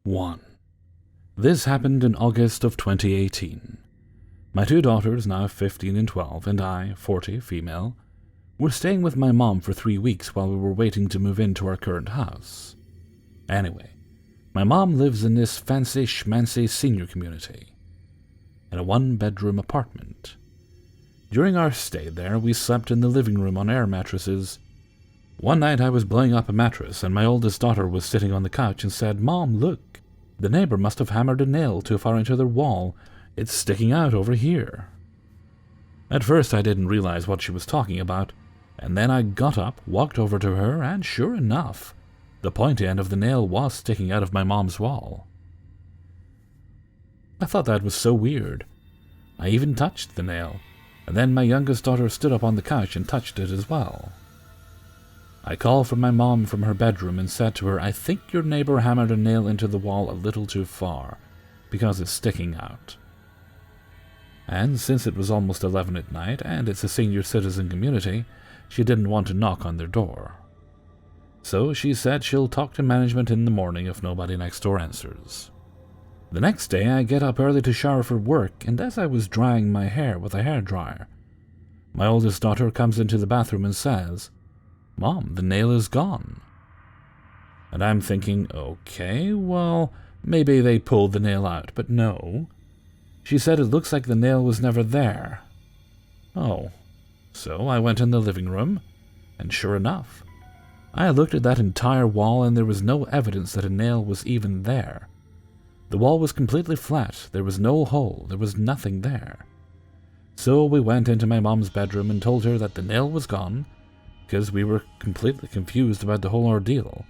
1. This happened in August of 2018. My two daughters, now 15 and 12, and I, 40, female, were staying with my mom for 3 weeks while we were waiting to move into our current house. Anyway, my mom lives in this fancy schmancy senior community, in a one-bedroom apartment. During our stay there, we slept in the living room on air mattresses. One night I was blowing up a mattress, and my oldest daughter was sitting on the couch and said, "Mom, look, the neighbor must have hammered a nail too far into their wall. It's sticking out over here." At first I didn't realize what she was talking about, and then I got up, walked over to her, and sure enough, the pointy end of the nail was sticking out of my mom's wall. I thought that was so weird. I even touched the nail, and then my youngest daughter stood up on the couch and touched it as well. I called for my mom from her bedroom and said to her, "I think your neighbor hammered a nail into the wall a little too far, because it's sticking out." And since it was almost 11 at night, and it's a senior citizen community, she didn't want to knock on their door. So she said she'll talk to management in the morning if nobody next door answers. The next day I get up early to shower for work, and as I was drying my hair with a hairdryer, my oldest daughter comes into the bathroom and says, "Mom, the nail is gone." And I'm thinking, okay, well, maybe they pulled the nail out, but no. She said it looks like the nail was never there. Oh, so I went in the living room, and sure enough, I looked at that entire wall and there was no evidence that a nail was even there. The wall was completely flat, there was no hole, there was nothing there. So we went into my mom's bedroom and told her that the nail was gone, because we were completely confused about the whole ordeal.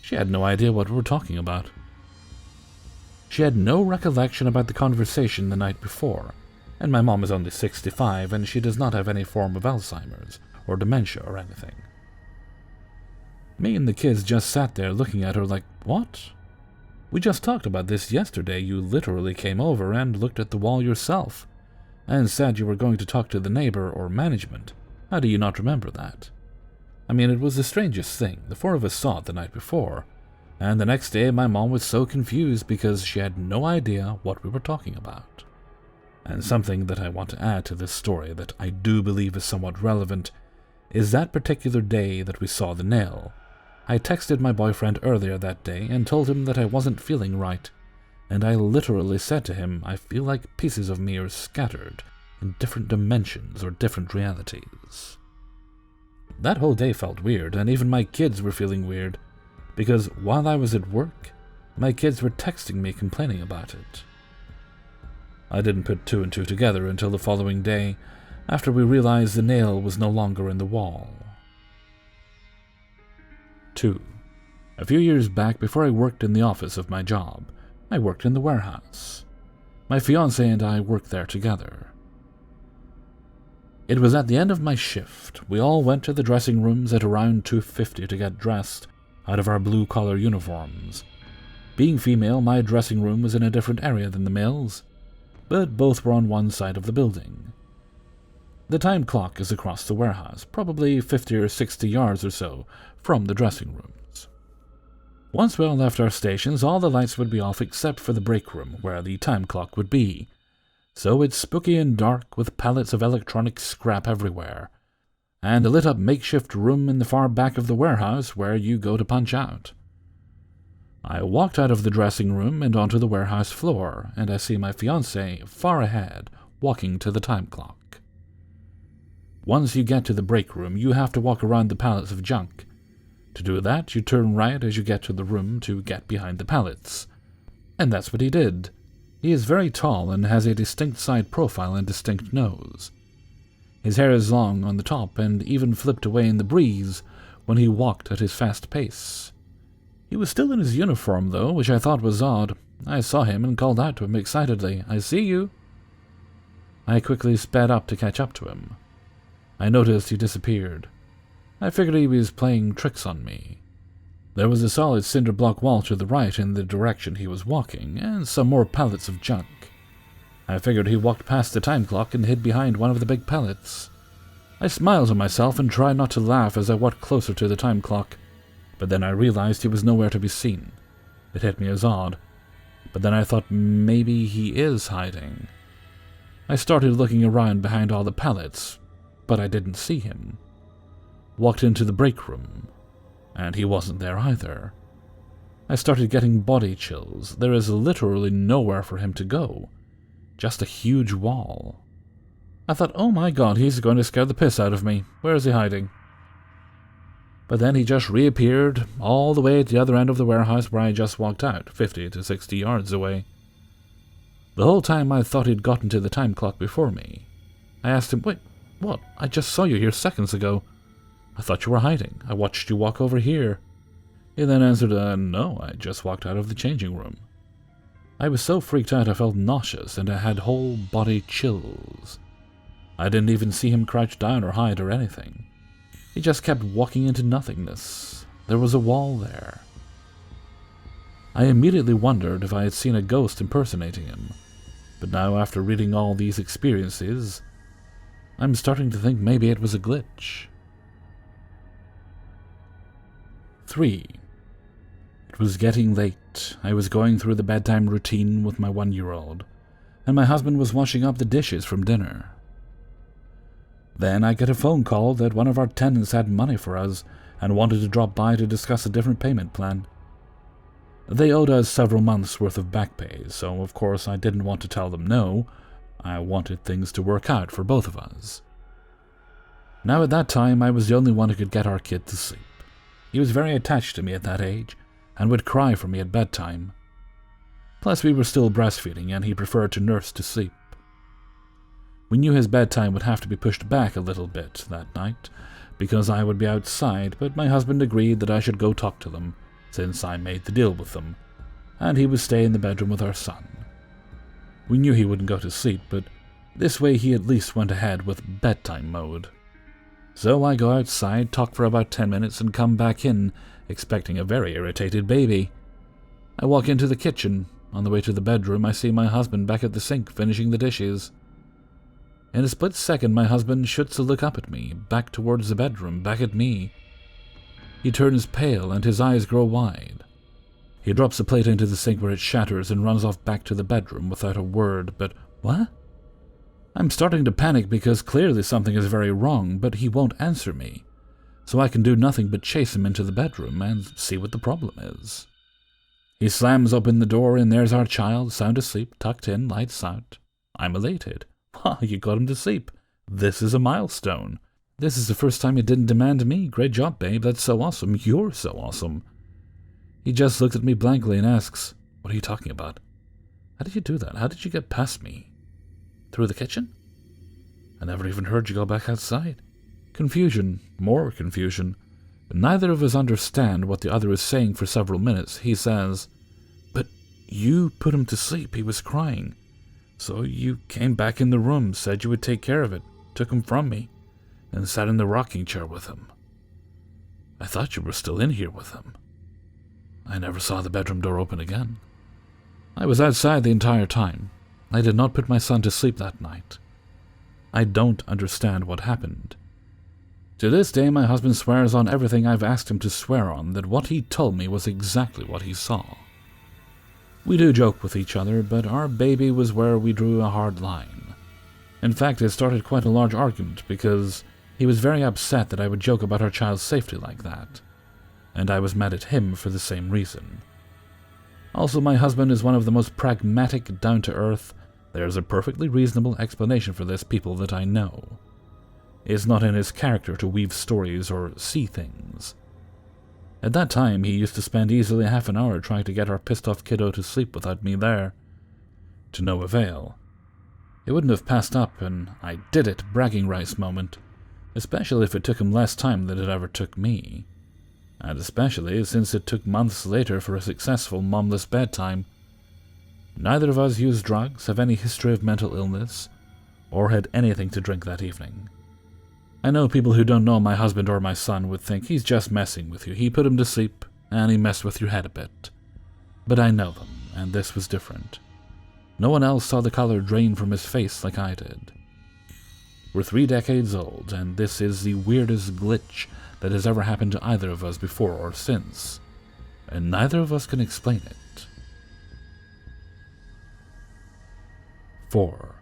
She had no idea what we were talking about. She had no recollection about the conversation the night before, and my mom is only 65 and she does not have any form of Alzheimer's or dementia or anything. Me and the kids just sat there looking at her like, "What? We just talked about this yesterday. You literally came over and looked at the wall yourself and said you were going to talk to the neighbor or management. How do you not remember that?" I mean, it was the strangest thing. The four of us saw it the night before, and the next day my mom was so confused because she had no idea what we were talking about. And something that I want to add to this story that I do believe is somewhat relevant is that particular day that we saw the nail. I texted my boyfriend earlier that day and told him that I wasn't feeling right, and I literally said to him, "I feel like pieces of me are scattered in different dimensions or different realities." That whole day felt weird, and even my kids were feeling weird, because while I was at work, my kids were texting me complaining about it. I didn't put two and two together until the following day, after we realized the nail was no longer in the wall. 2. A few years back, before I worked in the office of my job, I worked in the warehouse. My fiancé and I worked there together. It was at the end of my shift. We all went to the dressing rooms at around 2:50 to get dressed out of our blue-collar uniforms. Being female, my dressing room was in a different area than the males, but both were on one side of the building. The time clock is across the warehouse, probably 50 or 60 yards or so from the dressing rooms. Once we all left our stations, all the lights would be off except for the break room, where the time clock would be. So it's spooky and dark, with pallets of electronic scrap everywhere, and a lit-up makeshift room in the far back of the warehouse where you go to punch out. I walked out of the dressing room and onto the warehouse floor, and I see my fiancé far ahead, walking to the time clock. Once you get to the break room, you have to walk around the pallets of junk. To do that, you turn right as you get to the room to get behind the pallets. And that's what he did. He is very tall and has a distinct side profile and distinct nose. His hair is long on the top and even flipped away in the breeze when he walked at his fast pace. He was still in his uniform, though, which I thought was odd. I saw him and called out to him excitedly, "I see you." I quickly sped up to catch up to him. I noticed he disappeared. I figured he was playing tricks on me. There was a solid cinder block wall to the right in the direction he was walking, and some more pallets of junk. I figured he walked past the time clock and hid behind one of the big pallets. I smiled to myself and tried not to laugh as I walked closer to the time clock, but then I realized he was nowhere to be seen. It hit me as odd, but then I thought maybe he is hiding. I started looking around behind all the pallets, but I didn't see him. Walked into the break room, and he wasn't there either. I started getting body chills. There is literally nowhere for him to go. Just a huge wall. I thought, oh my god, he's going to scare the piss out of me. Where is he hiding? But then he just reappeared all the way at the other end of the warehouse where I just walked out, 50 to 60 yards away. The whole time I thought he'd gotten to the time clock before me. I asked him, wait, what? I just saw you here seconds ago. I thought you were hiding. I watched you walk over here. He then answered, no, I just walked out of the changing room. I was so freaked out I felt nauseous and I had whole body chills. I didn't even see him crouch down or hide or anything. He just kept walking into nothingness. There was a wall there. I immediately wondered if I had seen a ghost impersonating him, but now after reading all these experiences, I'm starting to think maybe it was a glitch. 3. It was getting late. I was going through the bedtime routine with my 1-year-old, and my husband was washing up the dishes from dinner. Then I get a phone call that one of our tenants had money for us and wanted to drop by to discuss a different payment plan. They owed us several months' worth of back pay, so of course I didn't want to tell them no. I wanted things to work out for both of us. Now at that time I was the only one who could get our kid to sleep. He was very attached to me at that age and would cry for me at bedtime. Plus we were still breastfeeding and he preferred to nurse to sleep. We knew his bedtime would have to be pushed back a little bit that night, because I would be outside, but my husband agreed that I should go talk to them, since I made the deal with them, and he would stay in the bedroom with our son. We knew he wouldn't go to sleep, but this way he at least went ahead with bedtime mode. So I go outside, talk for about 10 minutes, and come back in, expecting a very irritated baby. I walk into the kitchen. On the way to the bedroom, I see my husband back at the sink finishing the dishes. In a split second, my husband shoots a look up at me, back towards the bedroom, back at me. He turns pale and his eyes grow wide. He drops the plate into the sink where it shatters and runs off back to the bedroom without a word, but what? I'm starting to panic because clearly something is very wrong, but he won't answer me, so I can do nothing but chase him into the bedroom and see what the problem is. He slams open the door and there's our child, sound asleep, tucked in, lights out. I'm elated. Wow, you got him to sleep. This is a milestone. This is the first time he didn't demand me. Great job, babe. That's so awesome. You're so awesome. He just looks at me blankly and asks, what are you talking about? How did you do that? How did you get past me? Through the kitchen? I never even heard you go back outside. Confusion. More confusion. Neither of us understand what the other is saying for several minutes. He says, but you put him to sleep. He was crying. So you came back in the room, said you would take care of it, took him from me, and sat in the rocking chair with him. I thought you were still in here with him. I never saw the bedroom door open again. I was outside the entire time. I did not put my son to sleep that night. I don't understand what happened. To this day, my husband swears on everything I've asked him to swear on that what he told me was exactly what he saw. We do joke with each other, but our baby was where we drew a hard line. In fact, it started quite a large argument because he was very upset that I would joke about our child's safety like that, and I was mad at him for the same reason. Also, my husband is one of the most pragmatic, down-to-earth, there's a perfectly reasonable explanation for this people that I know. It's not in his character to weave stories or see things. At that time, he used to spend easily half an hour trying to get our pissed-off kiddo to sleep without me there. To no avail. It wouldn't have passed up an I did it bragging rights moment, especially if it took him less time than it ever took me. And especially since it took months later for a successful momless bedtime. Neither of us used drugs, have any history of mental illness, or had anything to drink that evening. I know people who don't know my husband or my son would think he's just messing with you. He put him to sleep, and he messed with your head a bit. But I know them, and this was different. No one else saw the color drain from his face like I did. We're 3 decades old, and this is the weirdest glitch that has ever happened to either of us before or since, and neither of us can explain it. 4.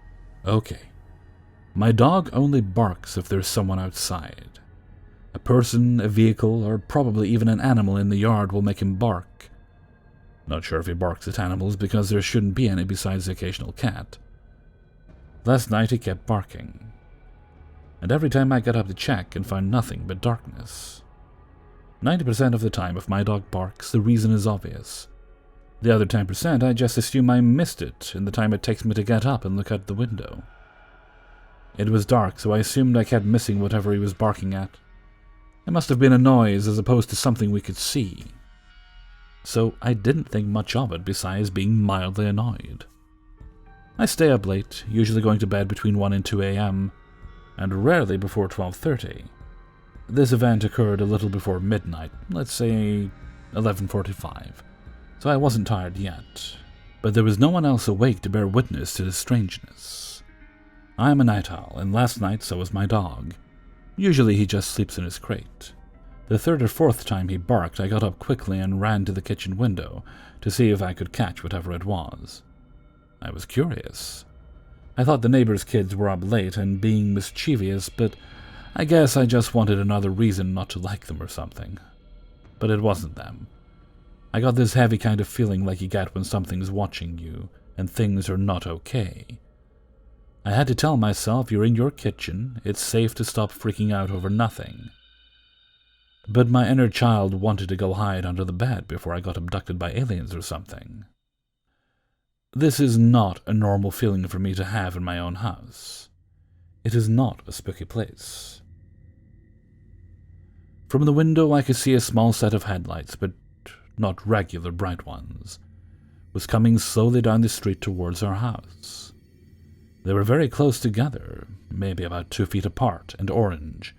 Okay. My dog only barks if there's someone outside. A person, a vehicle, or probably even an animal in the yard will make him bark. Not sure if he barks at animals because there shouldn't be any besides the occasional cat. Last night he kept barking. And every time I got up to check and found nothing but darkness. 90% of the time if my dog barks, the reason is obvious. The other 10% I just assume I missed it in the time it takes me to get up and look out the window. It was dark, so I assumed I kept missing whatever he was barking at. It must have been a noise as opposed to something we could see. So I didn't think much of it besides being mildly annoyed. I stay up late, usually going to bed between 1 and 2 a.m., and rarely before 12:30. This event occurred a little before midnight, let's say 11:45, so I wasn't tired yet, but there was no one else awake to bear witness to the strangeness. I am a night owl, and last night so was my dog. Usually he just sleeps in his crate. The third or fourth time he barked, I got up quickly and ran to the kitchen window to see if I could catch whatever it was. I was curious. I thought the neighbors' kids were up late and being mischievous, but I guess I just wanted another reason not to like them or something. But it wasn't them. I got this heavy kind of feeling like you get when something's watching you and things are not okay. I had to tell myself, you're in your kitchen, it's safe to stop freaking out over nothing. But my inner child wanted to go hide under the bed before I got abducted by aliens or something. This is not a normal feeling for me to have in my own house. It is not a spooky place. From the window I could see a small set of headlights, but not regular bright ones, was coming slowly down the street towards our house. They were very close together, maybe about 2 feet apart, and orange.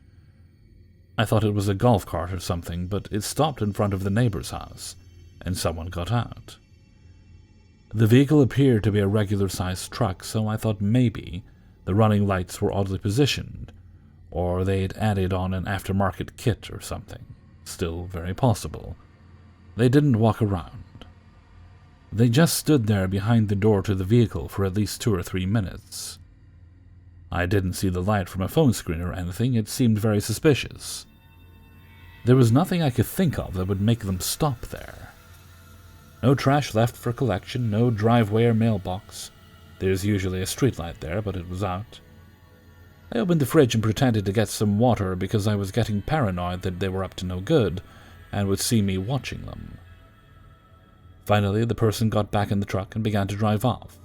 I thought it was a golf cart or something, but it stopped in front of the neighbor's house, and someone got out. The vehicle appeared to be a regular-sized truck, so I thought maybe the running lights were oddly positioned, or they'd added on an aftermarket kit or something. Still very possible. They didn't walk around. They just stood there behind the door to the vehicle for at least 2 or 3 minutes. I didn't see the light from a phone screen or anything, it seemed very suspicious. There was nothing I could think of that would make them stop there. No trash left for collection, no driveway or mailbox. There's usually a streetlight there, but it was out. I opened the fridge and pretended to get some water because I was getting paranoid that they were up to no good and would see me watching them. Finally, the person got back in the truck and began to drive off.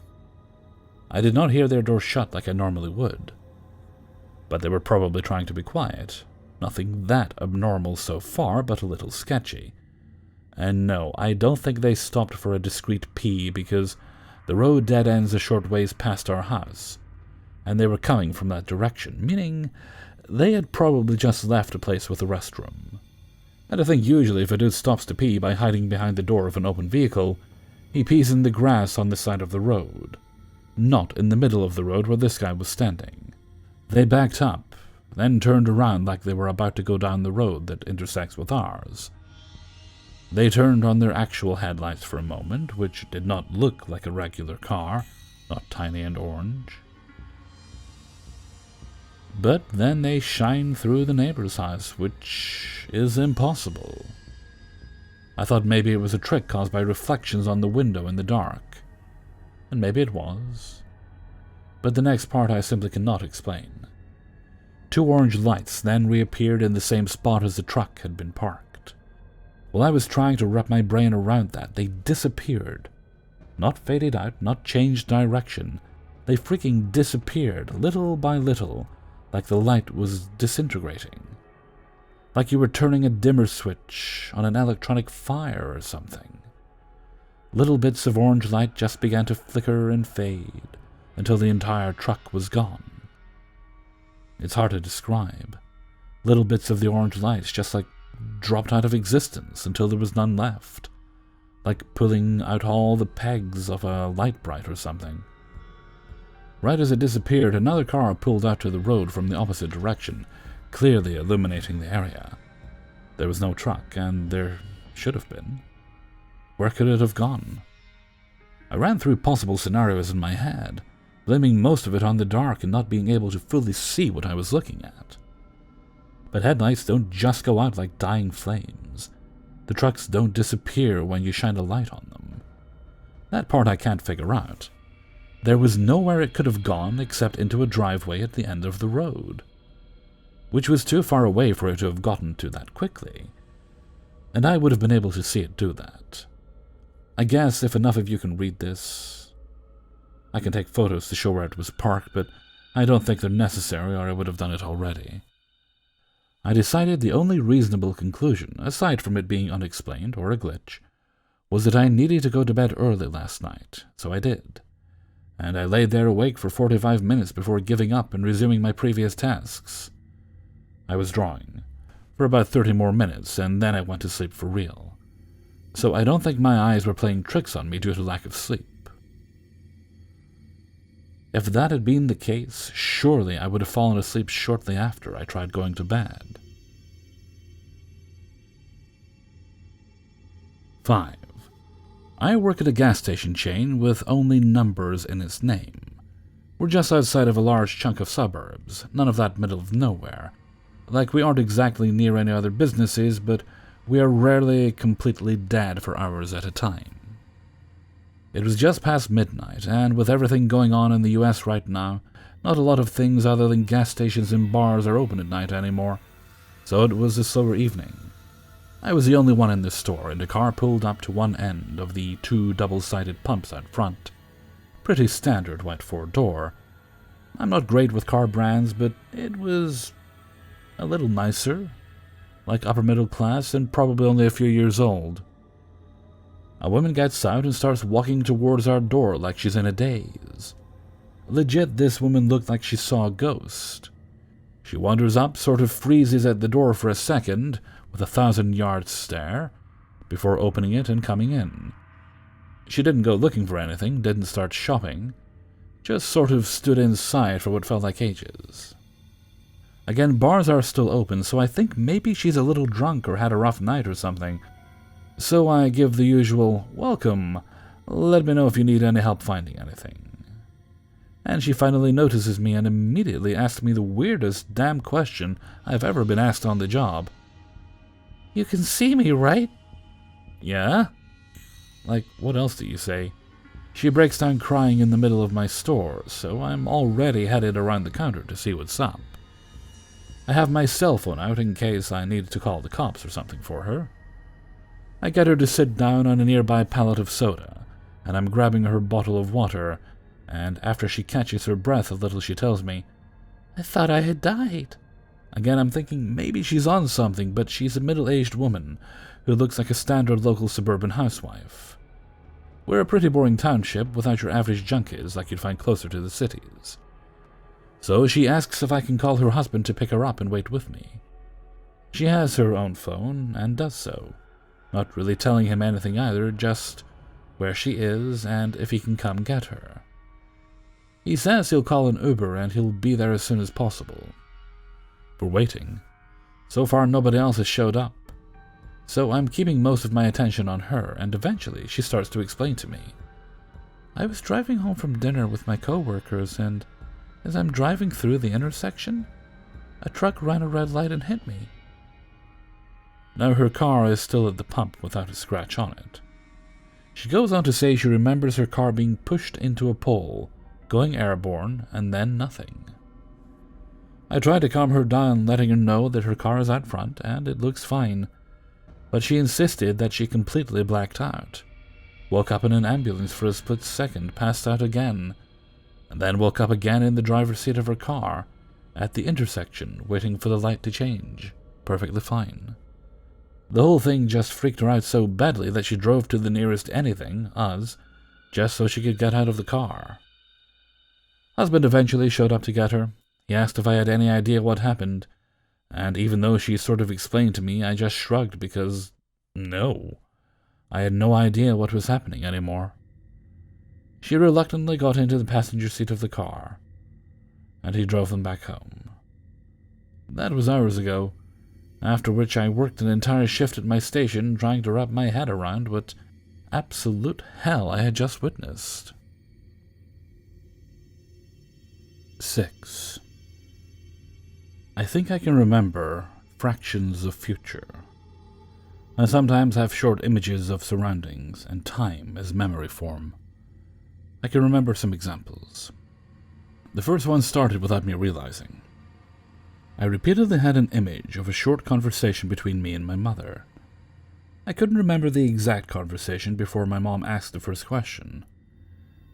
I did not hear their door shut like I normally would, but they were probably trying to be quiet. Nothing that abnormal so far, but a little sketchy. And no, I don't think they stopped for a discreet pee because the road dead ends a short ways past our house, and they were coming from that direction, meaning they had probably just left a place with a restroom. And I think usually if a dude stops to pee by hiding behind the door of an open vehicle, he pees in the grass on the side of the road, not in the middle of the road where this guy was standing. They backed up, then turned around like they were about to go down the road that intersects with ours. They turned on their actual headlights for a moment, which did not look like a regular car, not tiny and orange. But then they shined through the neighbor's house, which is impossible. I thought maybe it was a trick caused by reflections on the window in the dark. And maybe it was. But the next part I simply cannot explain. 2 orange lights then reappeared in the same spot as the truck had been parked. While I was trying to wrap my brain around that, they disappeared. Not faded out, not changed direction. They freaking disappeared, little by little, like the light was disintegrating. Like you were turning a dimmer switch on an electronic fire or something. Little bits of orange light just began to flicker and fade until the entire truck was gone. It's hard to describe. Little bits of the orange lights just like dropped out of existence until there was none left, like pulling out all the pegs of a light bright or something. Right as it disappeared, another car pulled out to the road from the opposite direction, clearly illuminating the area. There was no truck, and there should have been. Where could it have gone? I ran through possible scenarios in my head. blaming most of it on the dark and not being able to fully see what I was looking at. But headlights don't just go out like dying flames. The trucks don't disappear when you shine a light on them. That part I can't figure out. There was nowhere it could have gone except into a driveway at the end of the road, which was too far away for it to have gotten to that quickly, and I would have been able to see it do that. I guess if enough of you can read this, I can take photos to show where it was parked, but I don't think they're necessary or I would have done it already. I decided the only reasonable conclusion, aside from it being unexplained or a glitch, was that I needed to go to bed early last night, so I did. And I laid there awake for 45 minutes before giving up and resuming my previous tasks. I was drawing for about 30 more minutes, and then I went to sleep for real. So I don't think my eyes were playing tricks on me due to lack of sleep. If that had been the case, surely I would have fallen asleep shortly after I tried going to bed. 5. I work at a gas station chain with only numbers in its name. We're just outside of a large chunk of suburbs, none of that middle of nowhere. Like, we aren't exactly near any other businesses, but we are rarely completely dead for hours at a time. It was just past midnight, and with everything going on in the US right now, not a lot of things other than gas stations and bars are open at night anymore, so it was a slower evening. I was the only one in the store, and a car pulled up to one end of the 2 double-sided pumps out front. Pretty standard white 4-door. I'm not great with car brands, but it was a little nicer, like upper middle class and probably only a few years old. A woman gets out and starts walking towards our door like she's in a daze. Legit, this woman looked like she saw a ghost. She wanders up, sort of freezes at the door for a second, with a 1,000-yard stare, before opening it and coming in. She didn't go looking for anything, didn't start shopping, just sort of stood inside for what felt like ages. Again, bars are still open, so I think maybe she's a little drunk or had a rough night or something. So I give the usual, "Welcome, let me know if you need any help finding anything." And she finally notices me and immediately asks me the weirdest damn question I've ever been asked on the job. "You can see me, right?" "Yeah?" Like, what else do you say? She breaks down crying in the middle of my store, so I'm already headed around the counter to see what's up. I have my cell phone out in case I need to call the cops or something for her. I get her to sit down on a nearby pallet of soda, and I'm grabbing her bottle of water, and after she catches her breath a little she tells me, "I thought I had died." Again, I'm thinking maybe she's on something, but she's a middle-aged woman who looks like a standard local suburban housewife. We're a pretty boring township without your average junkies like you'd find closer to the cities. So she asks if I can call her husband to pick her up and wait with me. She has her own phone and does so, not really telling him anything either, just where she is and if he can come get her. He says he'll call an Uber and he'll be there as soon as possible. We're waiting. So far nobody else has showed up. So I'm keeping most of my attention on her, and eventually she starts to explain to me. "I was driving home from dinner with my co-workers, and as I'm driving through the intersection, a truck ran a red light and hit me." Now her car is still at the pump without a scratch on it. She goes on to say she remembers her car being pushed into a pole, going airborne, and then nothing. I try to calm her down, letting her know that her car is out front and it looks fine, but she insisted that she completely blacked out, woke up in an ambulance for a split second, passed out again, and then woke up again in the driver's seat of her car, at the intersection, waiting for the light to change, perfectly fine. The whole thing just freaked her out so badly that she drove to the nearest anything, us, just so she could get out of the car. Husband eventually showed up to get her. He asked if I had any idea what happened, and even though she sort of explained to me, I just shrugged because, no, I had no idea what was happening anymore. She reluctantly got into the passenger seat of the car, and he drove them back home. That was hours ago, after which I worked an entire shift at my station trying to wrap my head around what absolute hell I had just witnessed. 6. I think I can remember fractions of future. I sometimes have short images of surroundings and time as memory form. I can remember some examples. The first one started without me realizing. I repeatedly had an image of a short conversation between me and my mother. I couldn't remember the exact conversation before my mom asked the first question,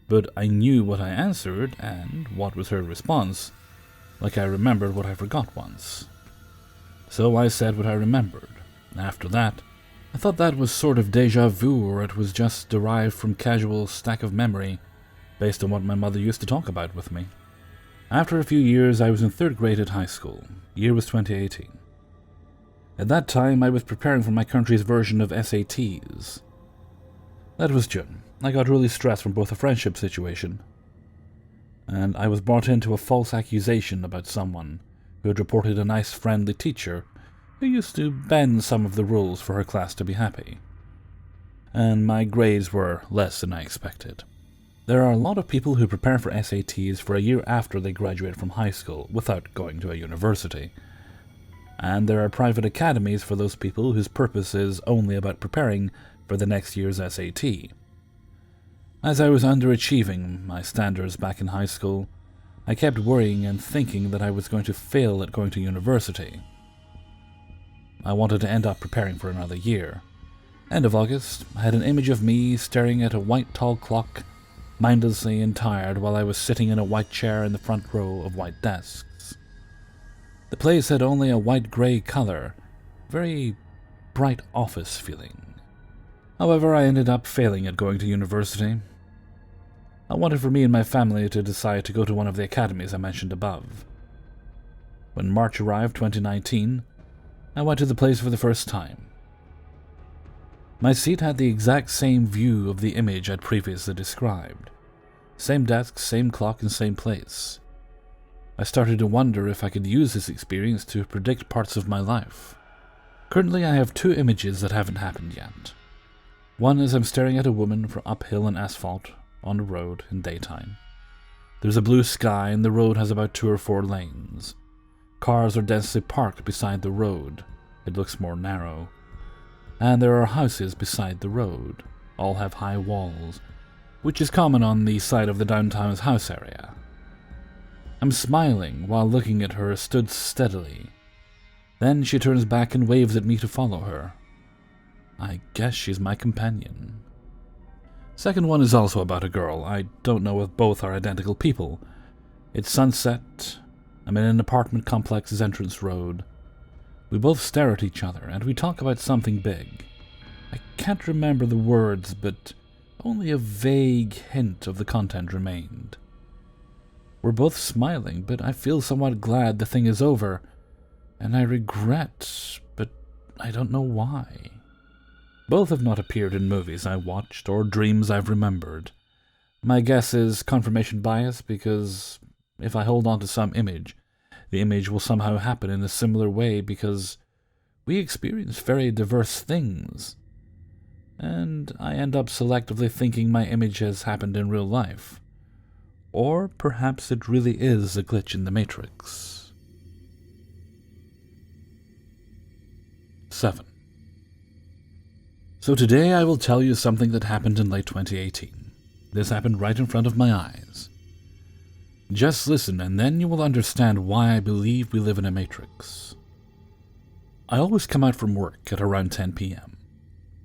but I knew what I answered and what was her response, like I remembered what I forgot once. So I said what I remembered. After that, I thought that was sort of deja vu, or it was just derived from casual stack of memory based on what my mother used to talk about with me. After a few years, I was in 3rd grade at high school. Year was 2018. At that time, I was preparing for my country's version of SATs. That was June. I got really stressed from both a friendship situation, and I was brought into a false accusation about someone who had reported a nice, friendly teacher who used to bend some of the rules for her class to be happy. And my grades were less than I expected. There are a lot of people who prepare for SATs for a year after they graduate from high school without going to a university. And there are private academies for those people whose purpose is only about preparing for the next year's SAT. As I was underachieving my standards back in high school, I kept worrying and thinking that I was going to fail at going to university. I wanted to end up preparing for another year. End of August, I had an image of me staring at a white tall clock, mindlessly and tired, while I was sitting in a white chair in the front row of white desks. The place had only a white-gray color, very bright office feeling. However, I ended up failing at going to university. I wanted for me and my family to decide to go to one of the academies I mentioned above. When March arrived 2019, I went to the place for the first time. My seat had the exact same view of the image I'd previously described. Same desk, same clock, and same place. I started to wonder if I could use this experience to predict parts of my life. Currently, I have 2 images that haven't happened yet. One is I'm staring at a woman from uphill and asphalt on the road in daytime. There's a blue sky and the road has about 2 or 4 lanes. Cars are densely parked beside the road. It looks more narrow. And there are houses beside the road. All have high walls, which is common on the side of the downtown's house area. I'm smiling while looking at her stood steadily. Then she turns back and waves at me to follow her. I guess she's my companion. Second one is also about a girl. I don't know if both are identical people. It's sunset. I'm in an apartment complex's entrance road. We both stare at each other, and we talk about something big. I can't remember the words, but only a vague hint of the content remained. We're both smiling, but I feel somewhat glad the thing is over, and I regret, but I don't know why. Both have not appeared in movies I watched or dreams I've remembered. My guess is confirmation bias, because if I hold on to some image, the image will somehow happen in a similar way because we experience very diverse things. And I end up selectively thinking my image has happened in real life. Or perhaps it really is a glitch in the Matrix. 7. So today I will tell you something that happened in late 2018. This happened right in front of my eyes. Just listen, and then you will understand why I believe we live in a matrix. I always come out from work at around 10 p.m.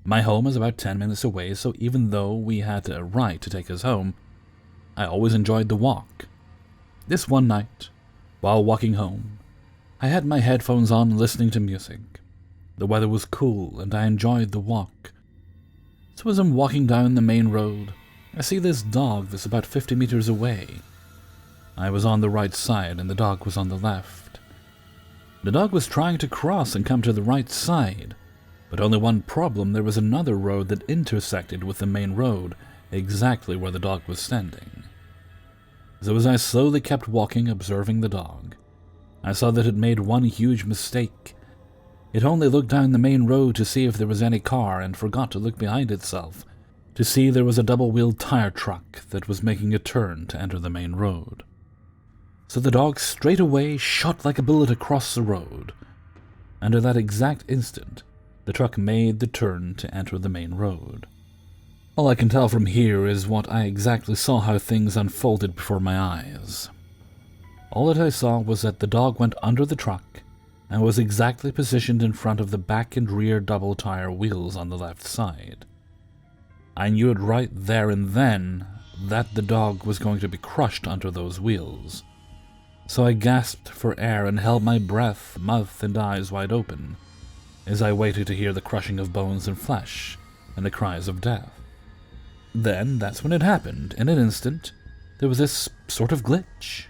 My home is about 10 minutes away, so even though we had a ride to take us home, I always enjoyed the walk. This one night, while walking home, I had my headphones on listening to music. The weather was cool, and I enjoyed the walk. So as I'm walking down the main road, I see this dog that's about 50 meters away. I was on the right side and the dog was on the left. The dog was trying to cross and come to the right side, but only one problem: there was another road that intersected with the main road, exactly where the dog was standing. So as I slowly kept walking, observing the dog, I saw that it made one huge mistake. It only looked down the main road to see if there was any car and forgot to look behind itself, to see there was a double-wheeled tire truck that was making a turn to enter the main road. So the dog straight away shot like a bullet across the road, and at that exact instant, the truck made the turn to enter the main road. All I can tell from here is what I exactly saw how things unfolded before my eyes. All that I saw was that the dog went under the truck and was exactly positioned in front of the back and rear double-tire wheels on the left side. I knew it right there and then that the dog was going to be crushed under those wheels. So I gasped for air and held my breath, mouth and eyes wide open, as I waited to hear the crushing of bones and flesh and the cries of death. Then, that's when it happened. In an instant, there was this sort of glitch.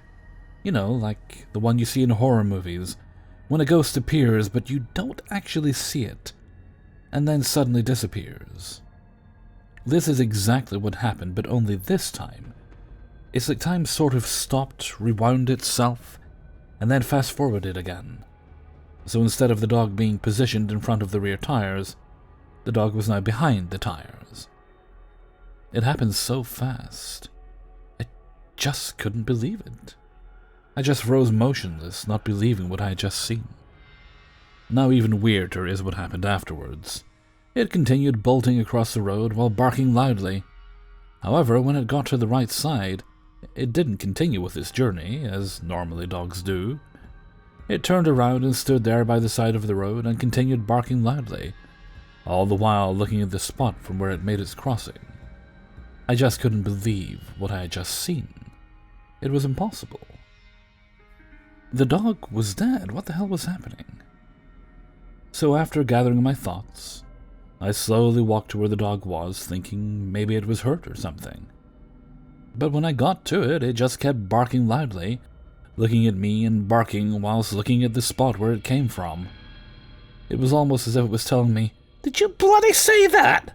You know, like the one you see in horror movies, when a ghost appears but you don't actually see it, and then suddenly disappears. This is exactly what happened, but only this time. It's like time sort of stopped, rewound itself, and then fast-forwarded again. So instead of the dog being positioned in front of the rear tires, the dog was now behind the tires. It happened so fast. I just couldn't believe it. I just froze motionless, not believing what I had just seen. Now even weirder is what happened afterwards. It continued bolting across the road while barking loudly. However, when it got to the right side, it didn't continue with its journey, as normally dogs do. It turned around and stood there by the side of the road and continued barking loudly, all the while looking at the spot from where it made its crossing. I just couldn't believe what I had just seen. It was impossible. The dog was dead. What the hell was happening? So after gathering my thoughts, I slowly walked to where the dog was, thinking maybe it was hurt or something. But when I got to it, it just kept barking loudly, looking at me and barking whilst looking at the spot where it came from. It was almost as if it was telling me, "Did you bloody say that?"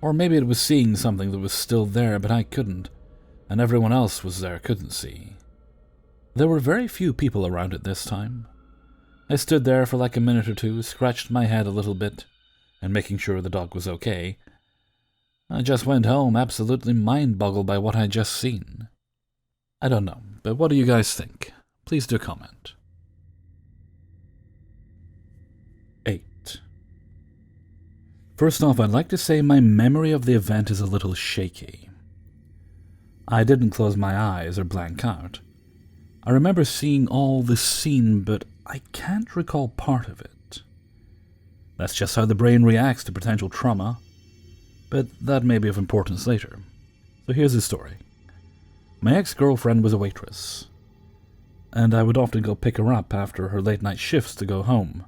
Or maybe it was seeing something that was still there, but I couldn't, and everyone else was there couldn't see. There were very few people around at this time. I stood there for like a minute or two, scratched my head a little bit, and making sure the dog was okay. I just went home absolutely mind-boggled by what I'd just seen. I don't know, but what do you guys think? Please do comment. 8. First off, I'd like to say my memory of the event is a little shaky. I didn't close my eyes or blank out. I remember seeing all the scene, but I can't recall part of it. That's just how the brain reacts to potential trauma, but that may be of importance later. So here's the story. My ex-girlfriend was a waitress, and I would often go pick her up after her late-night shifts to go home.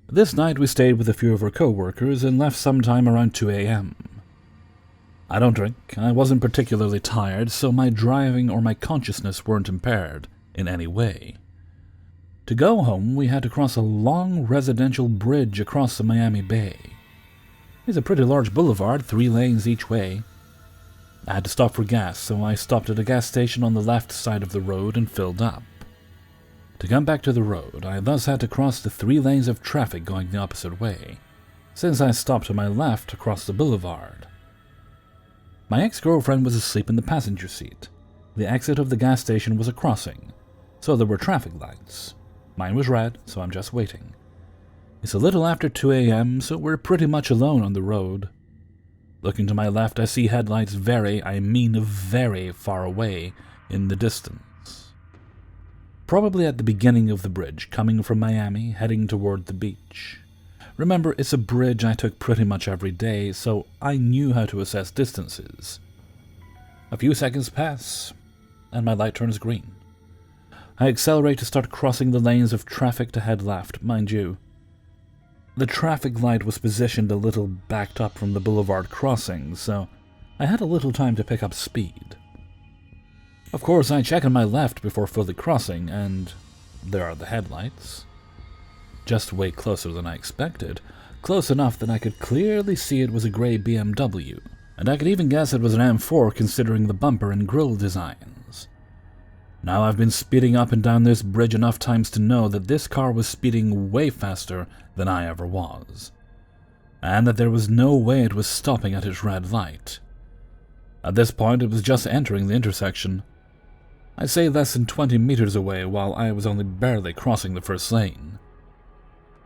This night we stayed with a few of her co-workers and left sometime around 2 a.m. I don't drink, and I wasn't particularly tired, so my driving or my consciousness weren't impaired in any way. To go home, we had to cross a long residential bridge across the Miami Bay. It's a pretty large boulevard, 3 lanes each way. I had to stop for gas, so I stopped at a gas station on the left side of the road and filled up. To come back to the road, I thus had to cross the 3 lanes of traffic going the opposite way, since I stopped to my left across the boulevard. My ex-girlfriend was asleep in the passenger seat. The exit of the gas station was a crossing, so there were traffic lights. Mine was red, so I'm just waiting. It's a little after 2 a.m., so we're pretty much alone on the road. Looking to my left, I see headlights very far away in the distance. Probably at the beginning of the bridge, coming from Miami, heading toward the beach. Remember, it's a bridge I took pretty much every day, so I knew how to assess distances. A few seconds pass, and my light turns green. I accelerate to start crossing the lanes of traffic to head left, mind you. The traffic light was positioned a little backed up from the boulevard crossing, so I had a little time to pick up speed. Of course, I check on my left before fully crossing, and there are the headlights. Just way closer than I expected, close enough that I could clearly see it was a grey BMW, and I could even guess it was an M4 considering the bumper and grille designs. Now I've been speeding up and down this bridge enough times to know that this car was speeding way faster than I ever was, and that there was no way it was stopping at its red light. At this point, it was just entering the intersection. I'd say less than 20 meters away while I was only barely crossing the first lane.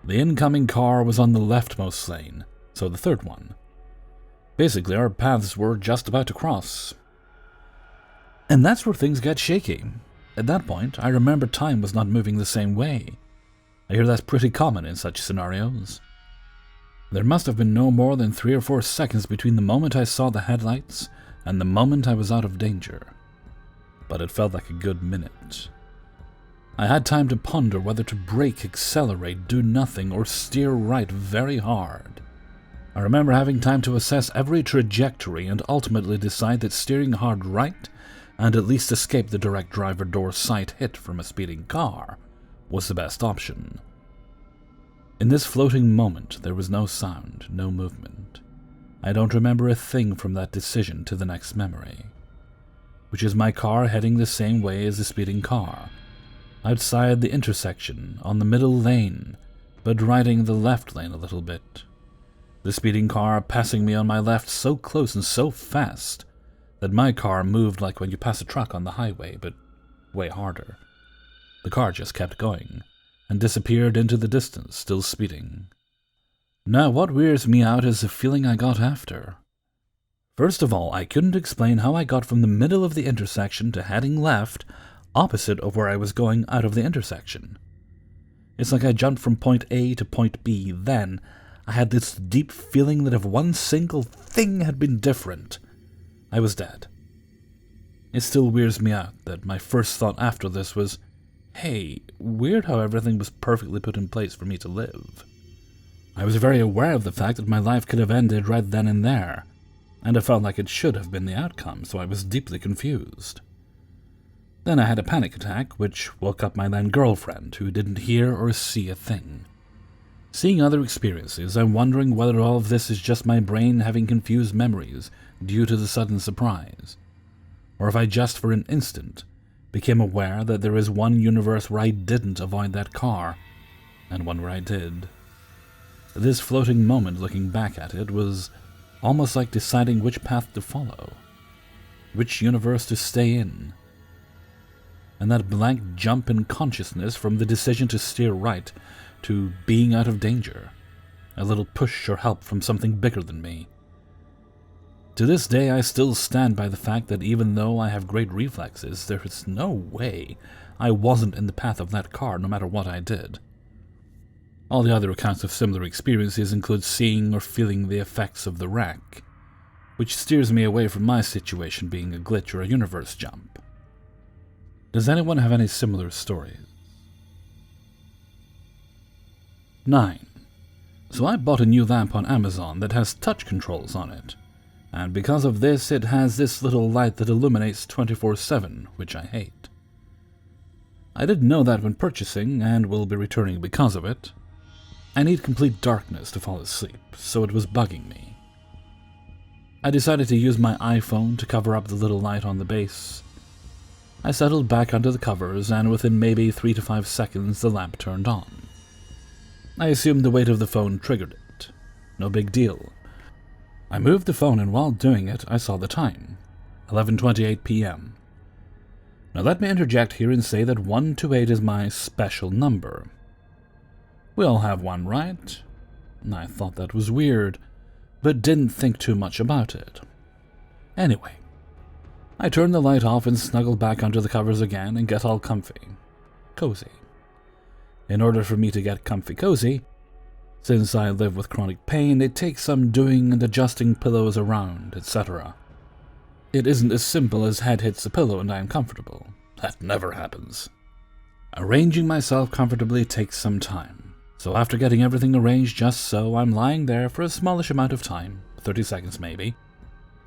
The incoming car was on the leftmost lane, so the third one. Basically, our paths were just about to cross. And that's where things get shaky. At that point, I remember time was not moving the same way. I hear that's pretty common in such scenarios. There must have been no more than 3 or 4 seconds between the moment I saw the headlights and the moment I was out of danger. But it felt like a good minute. I had time to ponder whether to brake, accelerate, do nothing, or steer right very hard. I remember having time to assess every trajectory and ultimately decide that steering hard right and at least escape the direct driver door sight hit from a speeding car was the best option. In this floating moment, there was no sound, no movement. I don't remember a thing from that decision to the next memory, which is my car heading the same way as the speeding car, outside the intersection, on the middle lane, but riding the left lane a little bit. The speeding car passing me on my left so close and so fast that my car moved like when you pass a truck on the highway, but way harder. The car just kept going, and disappeared into the distance, still speeding. Now, what weirds me out is the feeling I got after. First of all, I couldn't explain how I got from the middle of the intersection to heading left, opposite of where I was going out of the intersection. It's like I jumped from point A to point B, then I had this deep feeling that if one single thing had been different, I was dead. It still weirds me out that my first thought after this was, hey, weird how everything was perfectly put in place for me to live. I was very aware of the fact that my life could have ended right then and there, and it felt like it should have been the outcome, so I was deeply confused. Then I had a panic attack, which woke up my then girlfriend, who didn't hear or see a thing. Seeing other experiences, I'm wondering whether all of this is just my brain having confused memories due to the sudden surprise, or if I just for an instant became aware that there is one universe where I didn't avoid that car, and one where I did. This floating moment looking back at it was almost like deciding which path to follow, which universe to stay in. And that blank jump in consciousness from the decision to steer right to being out of danger, a little push or help from something bigger than me. To this day, I still stand by the fact that even though I have great reflexes, there is no way I wasn't in the path of that car no matter what I did. All the other accounts of similar experiences include seeing or feeling the effects of the wreck, which steers me away from my situation being a glitch or a universe jump. Does anyone have any similar stories? 9. So I bought a new lamp on Amazon that has touch controls on it, and because of this it has this little light that illuminates 24/7, which I hate. I didn't know that when purchasing, and will be returning because of it. I need complete darkness to fall asleep, so it was bugging me. I decided to use my iPhone to cover up the little light on the base. I settled back under the covers, and within maybe 3 to 5 seconds the lamp turned on. I assumed the weight of the phone triggered it. No big deal. I moved the phone, and while doing it, I saw the time. 11:28 p.m. Now let me interject here and say that 128 is my special number. We all have one, right? I thought that was weird, but didn't think too much about it. Anyway, I turned the light off and snuggled back under the covers again and get all comfy. Cozy. In order for me to get comfy cozy, since I live with chronic pain, it takes some doing and adjusting pillows around, etc. It isn't as simple as head hits the pillow and I am comfortable. That never happens. Arranging myself comfortably takes some time, so after getting everything arranged just so, I'm lying there for a smallish amount of time, 30 seconds maybe,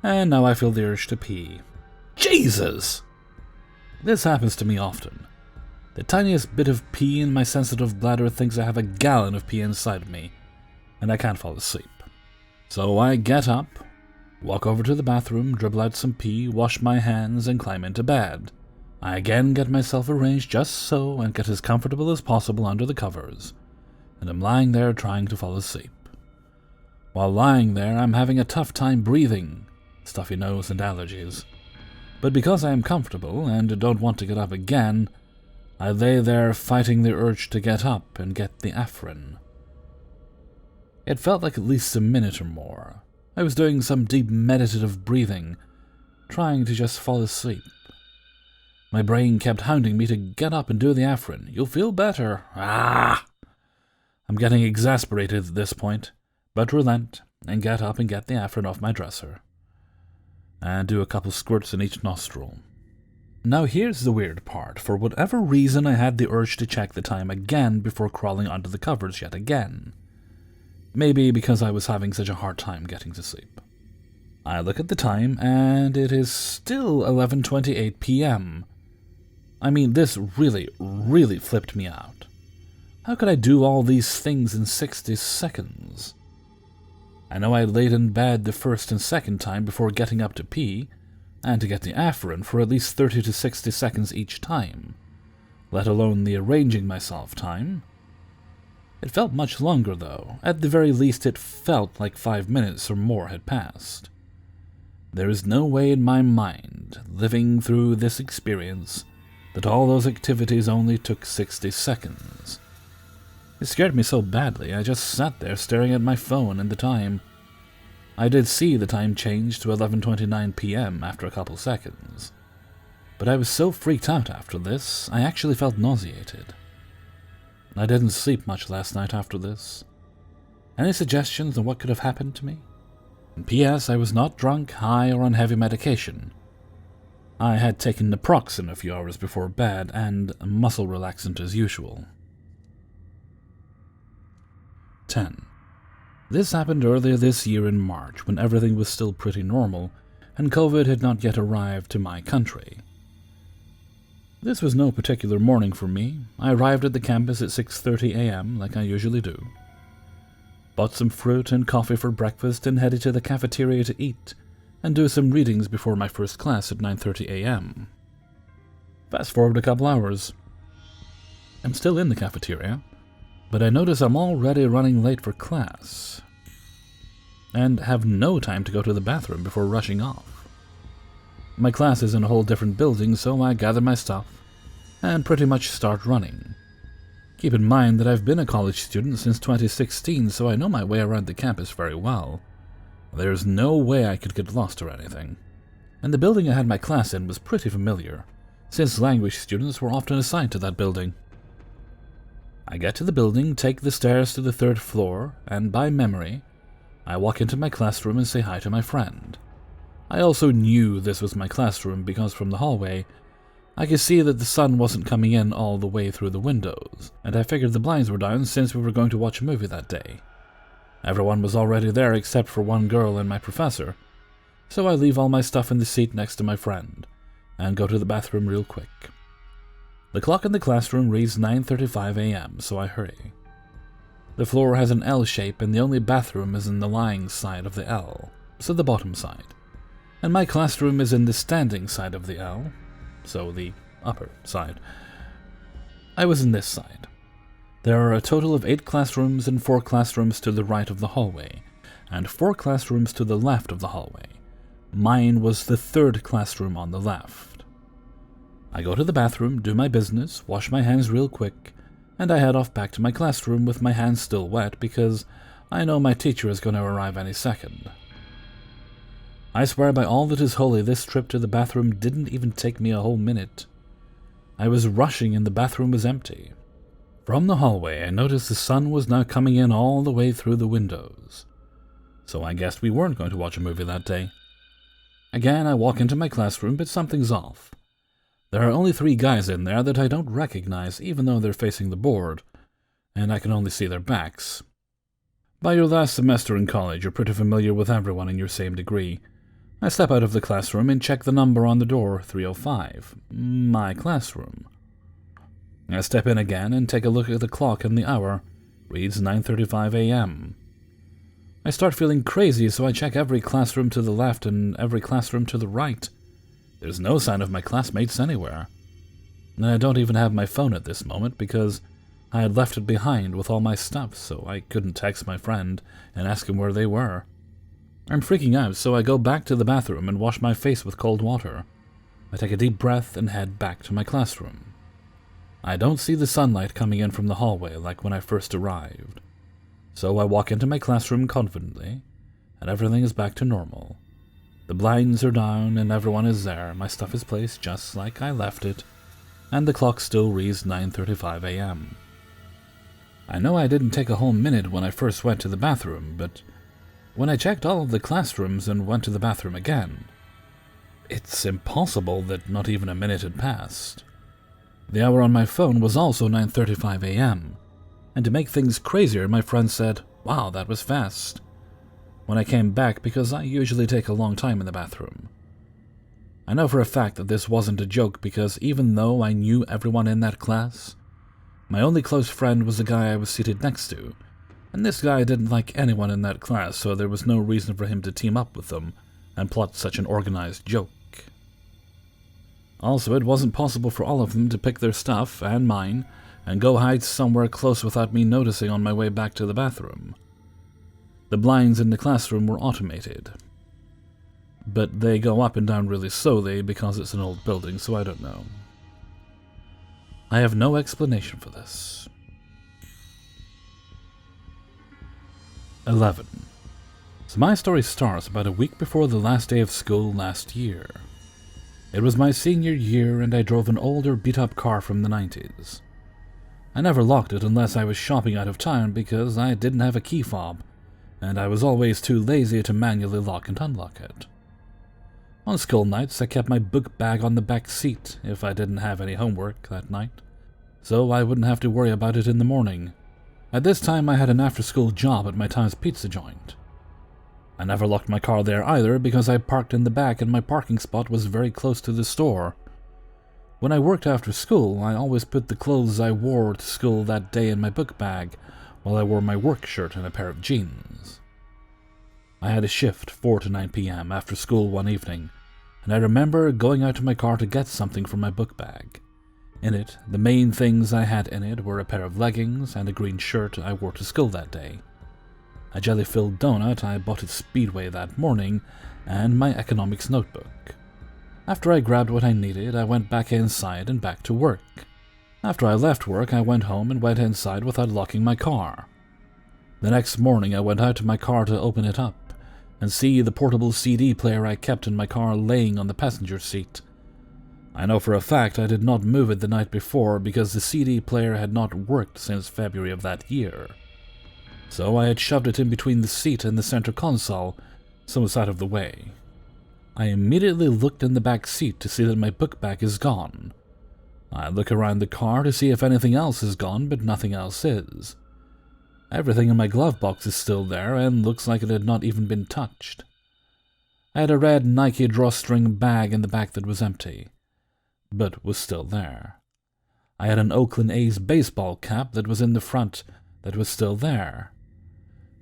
and now I feel the urge to pee. Jesus! This happens to me often. The tiniest bit of pee in my sensitive bladder thinks I have a gallon of pee inside of me, and I can't fall asleep. So I get up, walk over to the bathroom, dribble out some pee, wash my hands, and climb into bed. I again get myself arranged just so and get as comfortable as possible under the covers, and I'm lying there trying to fall asleep. While lying there, I'm having a tough time breathing, stuffy nose and allergies. But because I am comfortable and don't want to get up again, I lay there fighting the urge to get up and get the Afrin. It felt like at least a minute or more. I was doing some deep meditative breathing, trying to just fall asleep. My brain kept hounding me to get up and do the Afrin. You'll feel better. Ah! I'm getting exasperated at this point, but relent and get up and get the Afrin off my dresser. And do a couple squirts in each nostril. Now here's the weird part. For whatever reason, I had the urge to check the time again before crawling under the covers yet again. Maybe because I was having such a hard time getting to sleep. I look at the time, and it is still 11:28 p.m. I mean, this really, really flipped me out. How could I do all these things in 60 seconds? I know I laid in bed the first and second time before getting up to pee, and to get the Afrin for at least 30 to 60 seconds each time, let alone the arranging myself time. It felt much longer, though. At the very least, it felt like 5 minutes or more had passed. There is no way in my mind, living through this experience, that all those activities only took 60 seconds. It scared me so badly, I just sat there staring at my phone and the time. I did see the time change to 11:29 p.m. after a couple seconds. But I was so freaked out after this, I actually felt nauseated. I didn't sleep much last night after this. Any suggestions on what could have happened to me? And P.S. I was not drunk, high, or on heavy medication. I had taken naproxen a few hours before bed, and a muscle relaxant as usual. 10. This happened earlier this year in March, when everything was still pretty normal, and COVID had not yet arrived to my country. This was no particular morning for me. I arrived at the campus at 6:30 a.m., like I usually do. Bought some fruit and coffee for breakfast and headed to the cafeteria to eat, and do some readings before my first class at 9:30 a.m. Fast forward a couple hours. I'm still in the cafeteria, but I notice I'm already running late for class, and have no time to go to the bathroom before rushing off. My class is in a whole different building, so I gather my stuff and pretty much start running. Keep in mind that I've been a college student since 2016, so I know my way around the campus very well. There's no way I could get lost or anything. And the building I had my class in was pretty familiar, since language students were often assigned to that building. I get to the building, take the stairs to the 3rd floor, and by memory, I walk into my classroom and say hi to my friend. I also knew this was my classroom because from the hallway, I could see that the sun wasn't coming in all the way through the windows, and I figured the blinds were down since we were going to watch a movie that day. Everyone was already there except for one girl and my professor, so I leave all my stuff in the seat next to my friend, and go to the bathroom real quick. The clock in the classroom reads 9:35 a.m., so I hurry. The floor has an L shape, and the only bathroom is in the lying side of the L, so the bottom side. And my classroom is in the standing side of the L, so the upper side. I was in this side. There are a total of 8 classrooms and 4 classrooms to the right of the hallway, and 4 classrooms to the left of the hallway. Mine was the 3rd classroom on the left. I go to the bathroom, do my business, wash my hands real quick, and I head off back to my classroom with my hands still wet because I know my teacher is going to arrive any second. I swear by all that is holy, this trip to the bathroom didn't even take me a whole minute. I was rushing and the bathroom was empty. From the hallway, I noticed the sun was now coming in all the way through the windows. So I guessed we weren't going to watch a movie that day. Again, I walk into my classroom, but something's off. There are only 3 guys in there that I don't recognize, even though they're facing the board, and I can only see their backs. By your last semester in college, you're pretty familiar with everyone in your same degree. I step out of the classroom and check the number on the door, 305. My classroom. I step in again and take a look at the clock and the hour. Reads 9:35 a.m. I start feeling crazy, so I check every classroom to the left and every classroom to the right. There's no sign of my classmates anywhere. And I don't even have my phone at this moment because I had left it behind with all my stuff, so I couldn't text my friend and ask him where they were. I'm freaking out, so I go back to the bathroom and wash my face with cold water. I take a deep breath and head back to my classroom. I don't see the sunlight coming in from the hallway like when I first arrived. So I walk into my classroom confidently, and everything is back to normal. The blinds are down and everyone is there, my stuff is placed just like I left it, and the clock still reads 9:35 a.m. I know I didn't take a whole minute when I first went to the bathroom, but when I checked all of the classrooms and went to the bathroom again, it's impossible that not even a minute had passed. The hour on my phone was also 9:35 a.m., and to make things crazier, my friend said, "Wow, that was fast," when I came back because I usually take a long time in the bathroom. I know for a fact that this wasn't a joke because even though I knew everyone in that class, my only close friend was the guy I was seated next to, and this guy didn't like anyone in that class, so there was no reason for him to team up with them and plot such an organized joke. Also, it wasn't possible for all of them to pick their stuff, and mine, and go hide somewhere close without me noticing on my way back to the bathroom. The blinds in the classroom were automated, but they go up and down really slowly because it's an old building, so I don't know. I have no explanation for this. 11. So my story starts about a week before the last day of school last year. It was my senior year and I drove an older beat-up car from the 90s. I never locked it unless I was shopping out of town because I didn't have a key fob, and I was always too lazy to manually lock and unlock it. On school nights, I kept my book bag on the back seat if I didn't have any homework that night, so I wouldn't have to worry about it in the morning. At this time, I had an after-school job at my town's pizza joint. I never locked my car there either because I parked in the back and my parking spot was very close to the store. When I worked after school, I always put the clothes I wore to school that day in my book bag while I wore my work shirt and a pair of jeans. I had a shift 4 to 9 p.m. after school one evening, and I remember going out to my car to get something from my book bag. In it, the main things I had in it were a pair of leggings and a green shirt I wore to school that day, a jelly-filled donut I bought at Speedway that morning, and my economics notebook. After I grabbed what I needed, I went back inside and back to work. After I left work, I went home and went inside without locking my car. The next morning, I went out to my car to open it up and see the portable CD player I kept in my car laying on the passenger seat. I know for a fact I did not move it the night before because the CD player had not worked since February of that year. So I had shoved it in between the seat and the center console, so it's out of the way. I immediately looked in the back seat to see that my book bag is gone. I look around the car to see if anything else is gone, but nothing else is. Everything in my glove box is still there and looks like it had not even been touched. I had a red Nike drawstring bag in the back that was empty, but was still there. I had an Oakland A's baseball cap that was in the front that was still there.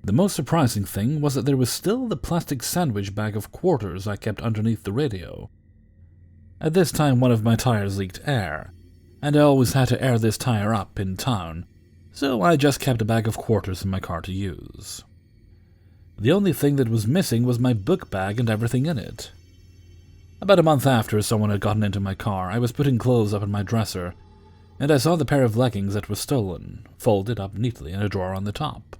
The most surprising thing was that there was still the plastic sandwich bag of quarters I kept underneath the radio. At this time, one of my tires leaked air, and I always had to air this tire up in town, so I just kept a bag of quarters in my car to use. The only thing that was missing was my book bag and everything in it. About a month after someone had gotten into my car, I was putting clothes up in my dresser, and I saw the pair of leggings that was stolen, folded up neatly in a drawer on the top.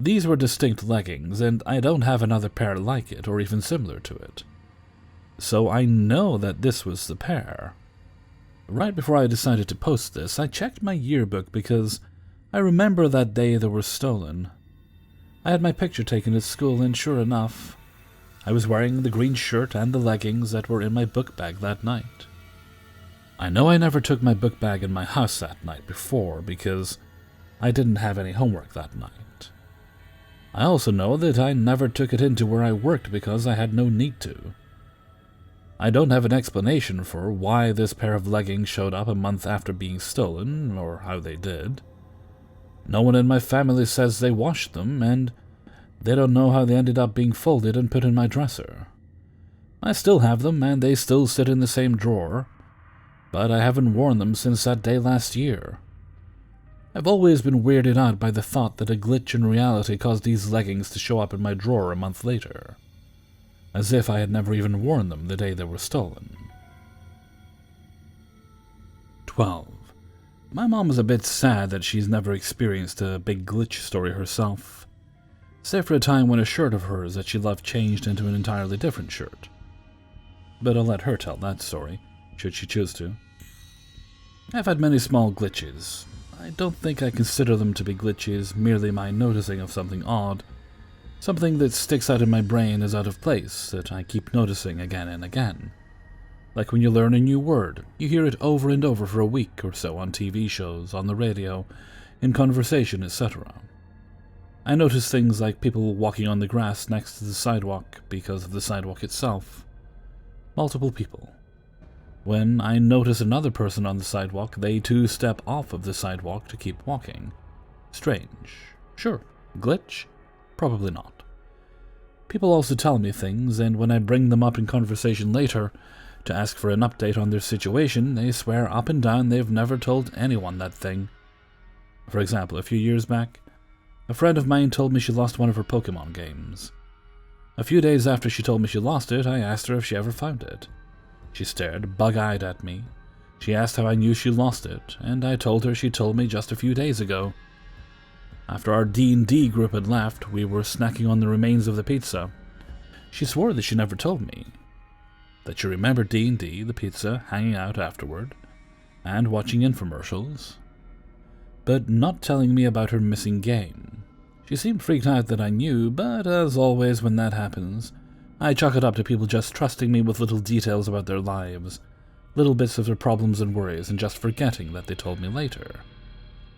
These were distinct leggings, and I don't have another pair like it or even similar to it. So I know that this was the pair. Right before I decided to post this, I checked my yearbook because I remember that day they were stolen. I had my picture taken at school, and sure enough, I was wearing the green shirt and the leggings that were in my book bag that night. I know I never took my book bag in my house that night before because I didn't have any homework that night. I also know that I never took it into where I worked because I had no need to. I don't have an explanation for why this pair of leggings showed up a month after being stolen, or how they did. No one in my family says they washed them, and they don't know how they ended up being folded and put in my dresser. I still have them, and they still sit in the same drawer, but I haven't worn them since that day last year. I've always been weirded out by the thought that a glitch in reality caused these leggings to show up in my drawer a month later, as if I had never even worn them the day they were stolen. 12. My mom is a bit sad that she's never experienced a big glitch story herself, save for a time when a shirt of hers that she loved changed into an entirely different shirt. But I'll let her tell that story, should she choose to. I've had many small glitches. I don't think I consider them to be glitches, merely my noticing of something odd, something that sticks out in my brain as out of place, that I keep noticing again and again. Like when you learn a new word, you hear it over and over for a week or so on TV shows, on the radio, in conversation, etc. I notice things like people walking on the grass next to the sidewalk because of the sidewalk itself. Multiple people. When I notice another person on the sidewalk, they too step off of the sidewalk to keep walking. Strange. Sure. Glitch? Probably not. People also tell me things, and when I bring them up in conversation later to ask for an update on their situation, they swear up and down they've never told anyone that thing. For example, a few years back, a friend of mine told me she lost one of her Pokemon games. A few days after she told me she lost it, I asked her if she ever found it. She stared bug-eyed at me. She asked how I knew she lost it, and I told her she told me just a few days ago. After our D&D group had left, we were snacking on the remains of the pizza. She swore that she never told me. That she remembered D&D, the pizza, hanging out afterward, and watching infomercials, but not telling me about her missing game. She seemed freaked out that I knew, but as always when that happens, I chalk it up to people just trusting me with little details about their lives, little bits of their problems and worries, and just forgetting that they told me later.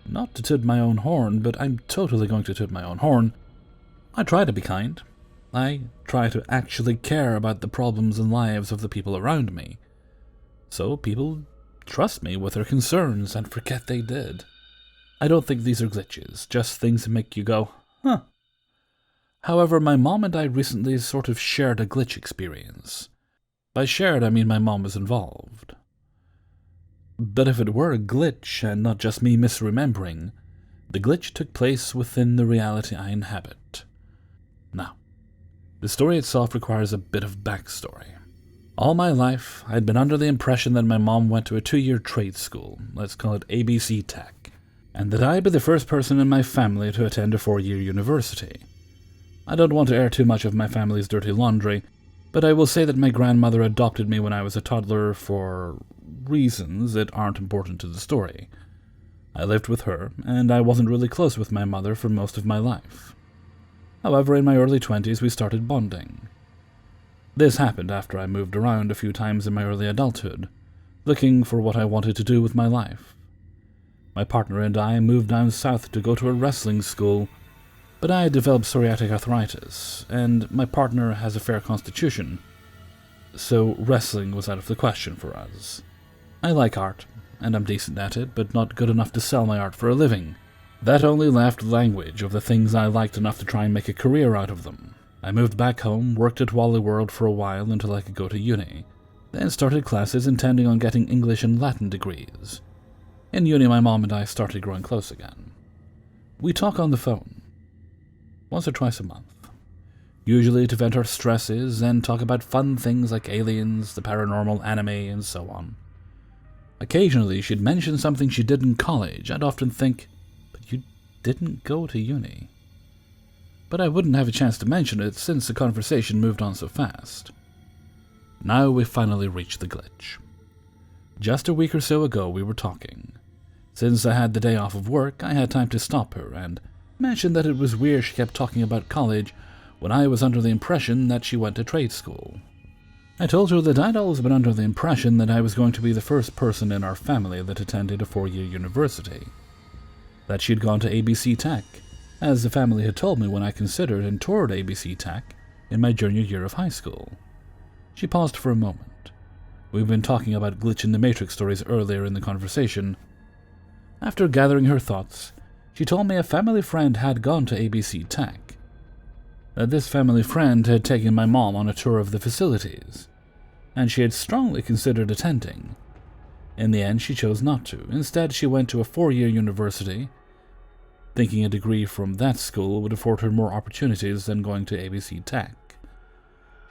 Not to toot my own horn, but I'm totally going to toot my own horn. I try to be kind. I try to actually care about the problems and lives of the people around me. So people trust me with their concerns and forget they did. I don't think these are glitches, just things that make you go, huh. However, my mom and I recently sort of shared a glitch experience. By shared, I mean my mom was involved. But if it were a glitch and not just me misremembering, the glitch took place within the reality I inhabit. Now, the story itself requires a bit of backstory. All my life, I'd been under the impression that my mom went to a 2-year trade school, let's call it ABC Tech, and that I'd be the first person in my family to attend a 4-year university. I don't want to air too much of my family's dirty laundry, but I will say that my grandmother adopted me when I was a toddler for reasons that aren't important to the story. I lived with her, and I wasn't really close with my mother for most of my life. However, in my early 20s, we started bonding. This happened after I moved around a few times in my early adulthood, looking for what I wanted to do with my life. My partner and I moved down south to go to a wrestling school, but I developed psoriatic arthritis, and my partner has a fair constitution, so wrestling was out of the question for us. I like art, and I'm decent at it, but not good enough to sell my art for a living. That only left language of the things I liked enough to try and make a career out of them. I moved back home, worked at Wally World for a while until I could go to uni, then started classes intending on getting English and Latin degrees. In uni, my mom and I started growing close again. We talk on the phone, once or twice a month, usually to vent our stresses and talk about fun things like aliens, the paranormal, anime, and so on. Occasionally, she'd mention something she did in college. I'd often think, but you didn't go to uni. But I wouldn't have a chance to mention it since the conversation moved on so fast. Now we finally reached the glitch. Just a week or so ago we were talking. Since I had the day off of work, I had time to stop her and mention that it was weird she kept talking about college when I was under the impression that she went to trade school. I told her that I'd always been under the impression that I was going to be the first person in our family that attended a 4-year university. That she'd gone to ABC Tech, as the family had told me when I considered and toured ABC Tech in my junior year of high school. She paused for a moment. We've been talking about Glitch in the Matrix stories earlier in the conversation. After gathering her thoughts, she told me a family friend had gone to ABC Tech. This family friend had taken my mom on a tour of the facilities, and she had strongly considered attending. In the end, she chose not to. Instead, she went to a 4-year university, thinking a degree from that school would afford her more opportunities than going to ABC Tech.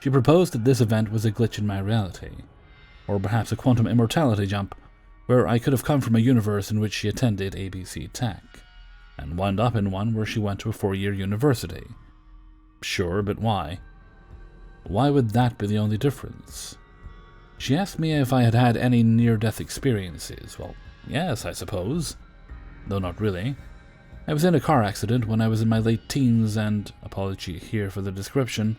She proposed that this event was a glitch in my reality, or perhaps a quantum immortality jump, where I could have come from a universe in which she attended ABC Tech, and wound up in one where she went to a 4-year university. Sure, but why? Why would that be the only difference? She asked me if I had had any near-death experiences. Well, yes, I suppose. Though not really. I was in a car accident when I was in my late teens and, apology here for the description,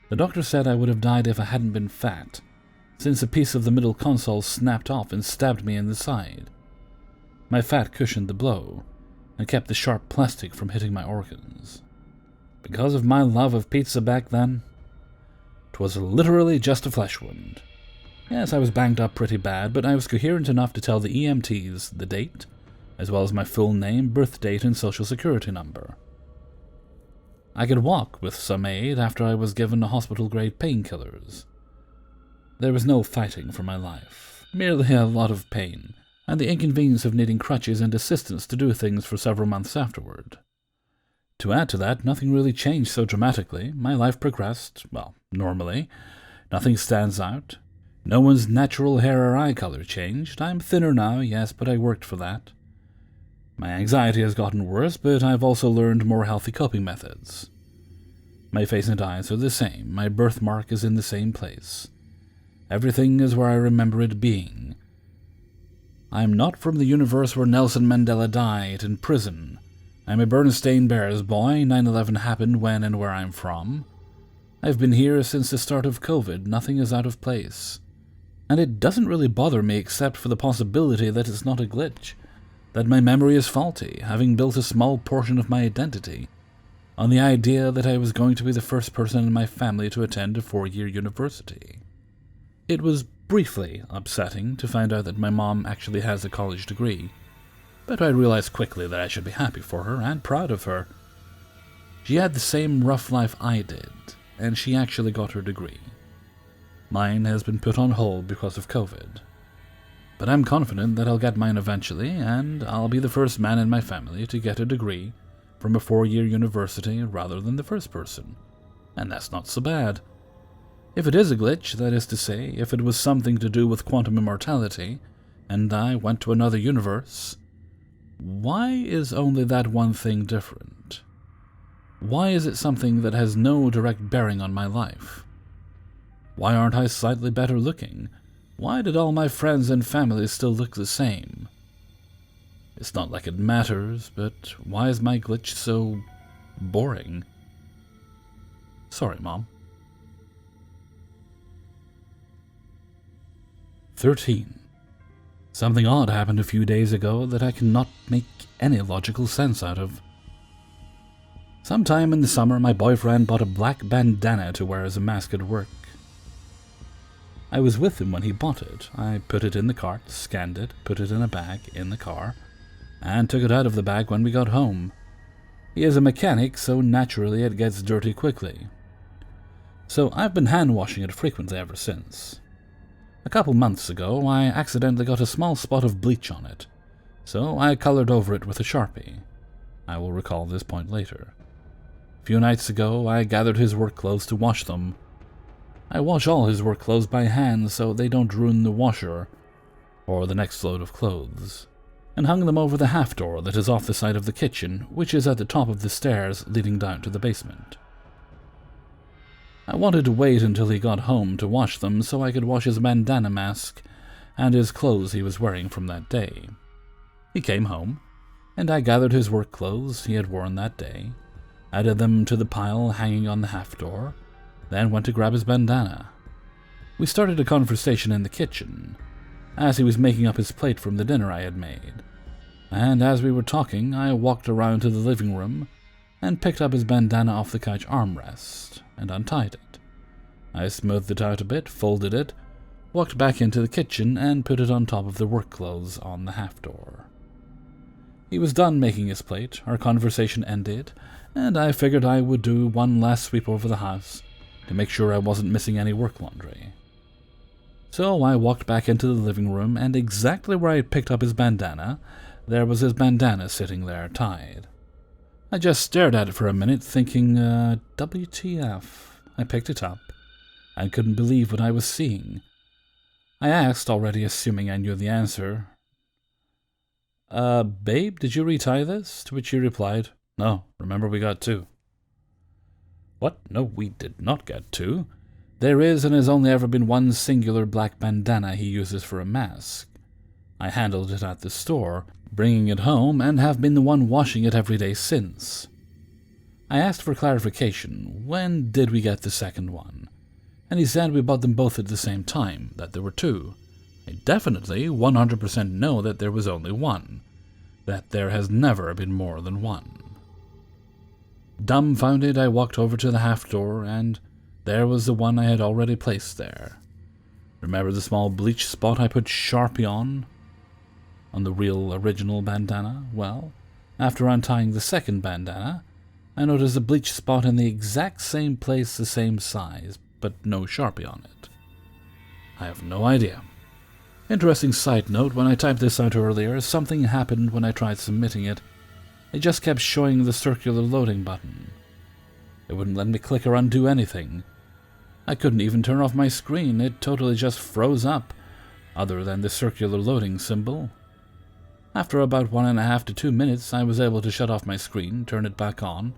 the doctor said I would have died if I hadn't been fat, since a piece of the middle console snapped off and stabbed me in the side. My fat cushioned the blow, and kept the sharp plastic from hitting my organs. Because of my love of pizza back then, 'twas literally just a flesh wound. Yes, I was banged up pretty bad, but I was coherent enough to tell the EMTs the date, as well as my full name, birth date, and social security number. I could walk with some aid after I was given hospital-grade painkillers. There was no fighting for my life, merely a lot of pain, and the inconvenience of needing crutches and assistance to do things for several months afterward. To add to that, nothing really changed so dramatically. My life progressed, well, normally. Nothing stands out. No one's natural hair or eye color changed. I'm thinner now, yes, but I worked for that. My anxiety has gotten worse, but I've also learned more healthy coping methods. My face and eyes are the same. My birthmark is in the same place. Everything is where I remember it being. I'm not from the universe where Nelson Mandela died in prison. I'm a Bernstein Bears boy. 9/11 happened when and where I'm from. I've been here since the start of COVID. Nothing is out of place. And it doesn't really bother me except for the possibility that it's not a glitch, that my memory is faulty, having built a small portion of my identity on the idea that I was going to be the first person in my family to attend a 4-year university. It was briefly upsetting to find out that my mom actually has a college degree, but I realized quickly that I should be happy for her and proud of her. She had the same rough life I did, and she actually got her degree. Mine has been put on hold because of COVID. But I'm confident that I'll get mine eventually, and I'll be the first man in my family to get a degree from a 4-year university rather than the first person. And that's not so bad. If it is a glitch, that is to say, if it was something to do with quantum immortality, and I went to another universe, why is only that one thing different? Why is it something that has no direct bearing on my life? Why aren't I slightly better looking? Why did all my friends and family still look the same? It's not like it matters, but why is my glitch so boring? Sorry, Mom. 13. Something odd happened a few days ago that I cannot make any logical sense out of. Sometime in the summer, my boyfriend bought a black bandana to wear as a mask at work. I was with him when he bought it. I put it in the cart, scanned it, put it in a bag in the car, and took it out of the bag when we got home. He is a mechanic, so naturally it gets dirty quickly. So I've been hand-washing it frequently ever since. A couple months ago, I accidentally got a small spot of bleach on it, so I colored over it with a Sharpie. I will recall this point later. A few nights ago, I gathered his work clothes to wash them. I wash all his work clothes by hand so they don't ruin the washer or the next load of clothes, and hung them over the half door that is off the side of the kitchen, which is at the top of the stairs leading down to the basement. I wanted to wait until he got home to wash them so I could wash his bandana mask and his clothes he was wearing from that day. He came home, and I gathered his work clothes he had worn that day, added them to the pile hanging on the half door, then went to grab his bandana. We started a conversation in the kitchen, as he was making up his plate from the dinner I had made, and as we were talking, I walked around to the living room and picked up his bandana off the couch armrest and untied it. I smoothed it out a bit, folded it, walked back into the kitchen, and put it on top of the work clothes on the half door. He was done making his plate, our conversation ended, and I figured I would do one last sweep over the house to make sure I wasn't missing any work laundry. So I walked back into the living room, and exactly where I had picked up his bandana, there was his bandana sitting there, tied. I just stared at it for a minute, thinking, WTF. I picked it up. I couldn't believe what I was seeing. I asked, already assuming I knew the answer. Babe, did you retie this? To which she replied, No, remember we got 2. What? No, we did not get 2. There is and has only ever been one singular black bandana he uses for a mask. I handled it at the store, bringing it home, and have been the one washing it every day since. I asked for clarification, when did we get the second one? And he said we bought them both at the same time, that there were 2. I definitely 100% know that there was only 1, that there has never been more than 1. Dumbfounded, I walked over to the half door, and there was the one I had already placed there. Remember the small bleach spot I put Sharpie on the real original bandana? Well, after untying the second bandana, I noticed a bleach spot in the exact same place, the same size, but no Sharpie on it. I have no idea. Interesting side note, when I typed this out earlier, something happened when I tried submitting it. It just kept showing the circular loading button. It wouldn't let me click or undo anything. I couldn't even turn off my screen, it totally just froze up, other than the circular loading symbol. After about 1.5 to 2 minutes, I was able to shut off my screen, turn it back on,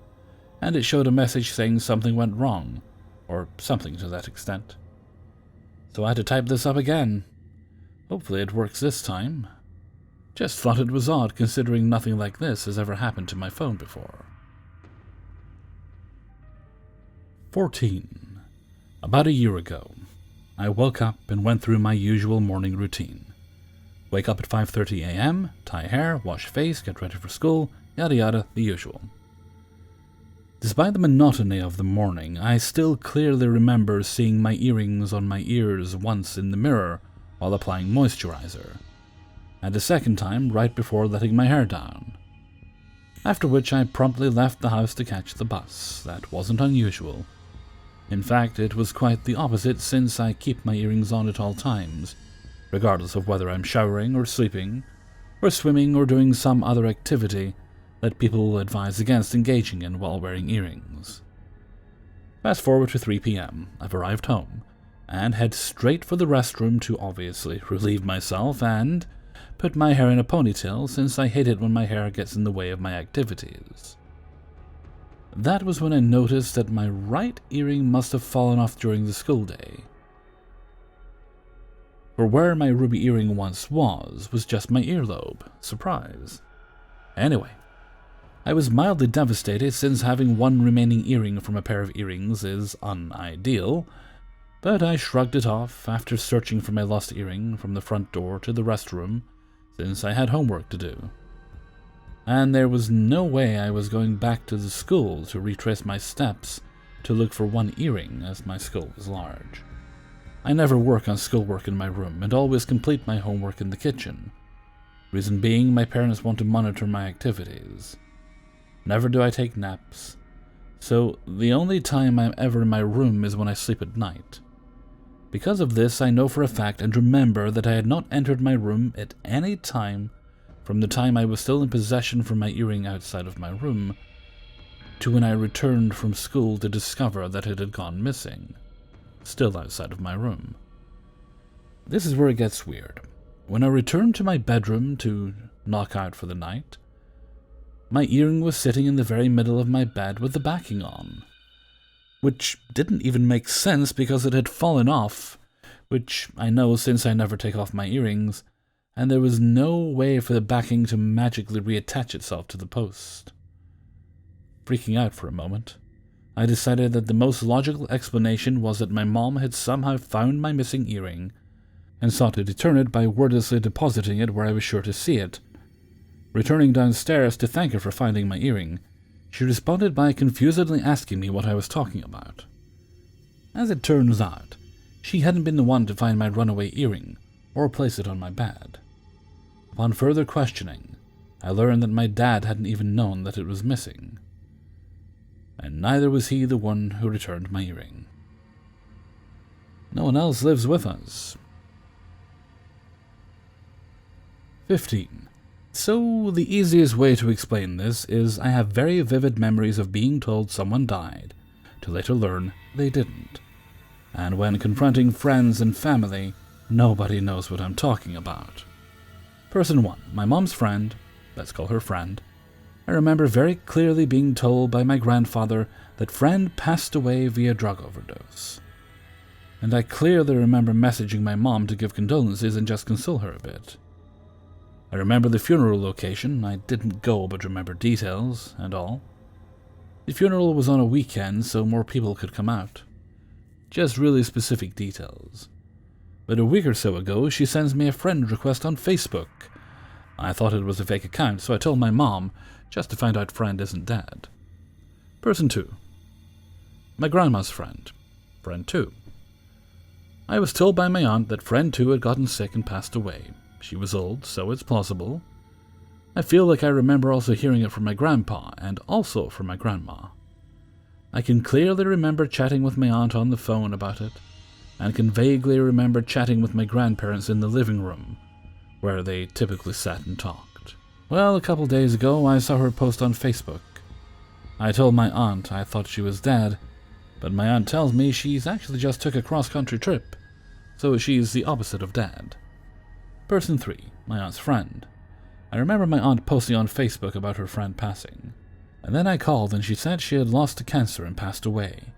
and it showed a message saying something went wrong, or something to that extent. So I had to type this up again. Hopefully it works this time. Just thought it was odd, considering nothing like this has ever happened to my phone before. 14. About a year ago, I woke up and went through my usual morning routine. Wake up at 5:30 a.m., tie hair, wash face, get ready for school, yada yada, the usual. Despite the monotony of the morning, I still clearly remember seeing my earrings on my ears once in the mirror while applying moisturizer, and a second time right before letting my hair down. After which I promptly left the house to catch the bus. That wasn't unusual. In fact, it was quite the opposite, since I keep my earrings on at all times, regardless of whether I'm showering or sleeping, or swimming or doing some other activity that people advise against engaging in while wearing earrings. Fast forward to 3 p.m. I've arrived home, and head straight for the restroom to obviously relieve myself and put my hair in a ponytail, since I hate it when my hair gets in the way of my activities. That was when I noticed that my right earring must have fallen off during the school day. For where my ruby earring once was just my earlobe. Surprise. Anyway, I was mildly devastated, since having one remaining earring from a pair of earrings is unideal, but I shrugged it off after searching for my lost earring from the front door to the restroom, since I had homework to do. And there was no way I was going back to the school to retrace my steps to look for one earring, as my school was large. I never work on schoolwork in my room, and always complete my homework in the kitchen. Reason being, my parents want to monitor my activities. Never do I take naps, so the only time I'm ever in my room is when I sleep at night. Because of this, I know for a fact and remember that I had not entered my room at any time from the time I was still in possession from my earring outside of my room to when I returned from school to discover that it had gone missing, still outside of my room. This is where it gets weird. When I returned to my bedroom to knock out for the night, my earring was sitting in the very middle of my bed with the backing on, which didn't even make sense because it had fallen off, which I know since I never take off my earrings, and there was no way for the backing to magically reattach itself to the post. Freaking out for a moment, I decided that the most logical explanation was that my mom had somehow found my missing earring and sought to return it by wordlessly depositing it where I was sure to see it. Returning downstairs to thank her for finding my earring, she responded by confusedly asking me what I was talking about. As it turns out, she hadn't been the one to find my runaway earring or place it on my bed. Upon further questioning, I learned that my dad hadn't even known that it was missing, and neither was he the one who returned my earring. No one else lives with us. 15. So, the easiest way to explain this is I have very vivid memories of being told someone died, to later learn they didn't. And when confronting friends and family, Nobody knows what I'm talking about. Person 1, my mom's friend, let's call her friend. I remember very clearly being told by my grandfather that friend passed away via drug overdose. And I clearly remember messaging my mom to give condolences and just console her a bit. I remember the funeral location. I didn't go but remember details and all. The funeral was on a weekend, so more people could come out. Just really specific details. But a week or so ago, she sends me a friend request on Facebook. I thought it was a fake account, so I told my mom, just to find out friend isn't dead. Person 2. My grandma's friend. Friend 2. I was told by my aunt that friend 2 had gotten sick and passed away. She was old, so it's plausible. I feel like I remember also hearing it from my grandpa, and also from my grandma. I can clearly remember chatting with my aunt on the phone about it, and can vaguely remember chatting with my grandparents in the living room, where they typically sat and talked. Well, a couple days ago, I saw her post on Facebook. I told my aunt I thought she was dead, but my aunt tells me she's actually just took a cross-country trip, so she's the opposite of dead. Person 3, my aunt's friend. I remember my aunt posting on Facebook about her friend passing, and then I called and she said she had lost to cancer and passed away.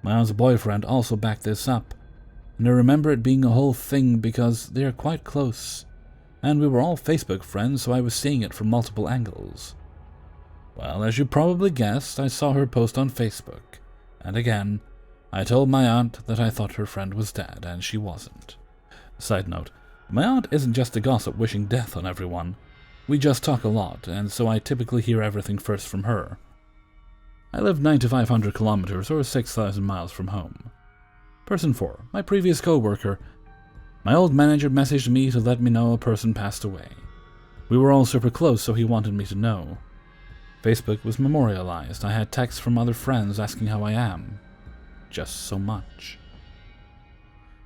My aunt's boyfriend also backed this up, and I remember it being a whole thing because they are quite close, and we were all Facebook friends, so I was seeing it from multiple angles. Well, as you probably guessed, I saw her post on Facebook, and again, I told my aunt that I thought her friend was dead, and she wasn't. Side note, my aunt isn't just a gossip wishing death on everyone. We just talk a lot, and so I typically hear everything first from her. I live 9,500 kilometers or 6,000 miles from home. Person 4, my previous co-worker. My old manager messaged me to let me know a person passed away. We were all super close, so he wanted me to know. Facebook was memorialized. I had texts from other friends asking how I am. Just so much.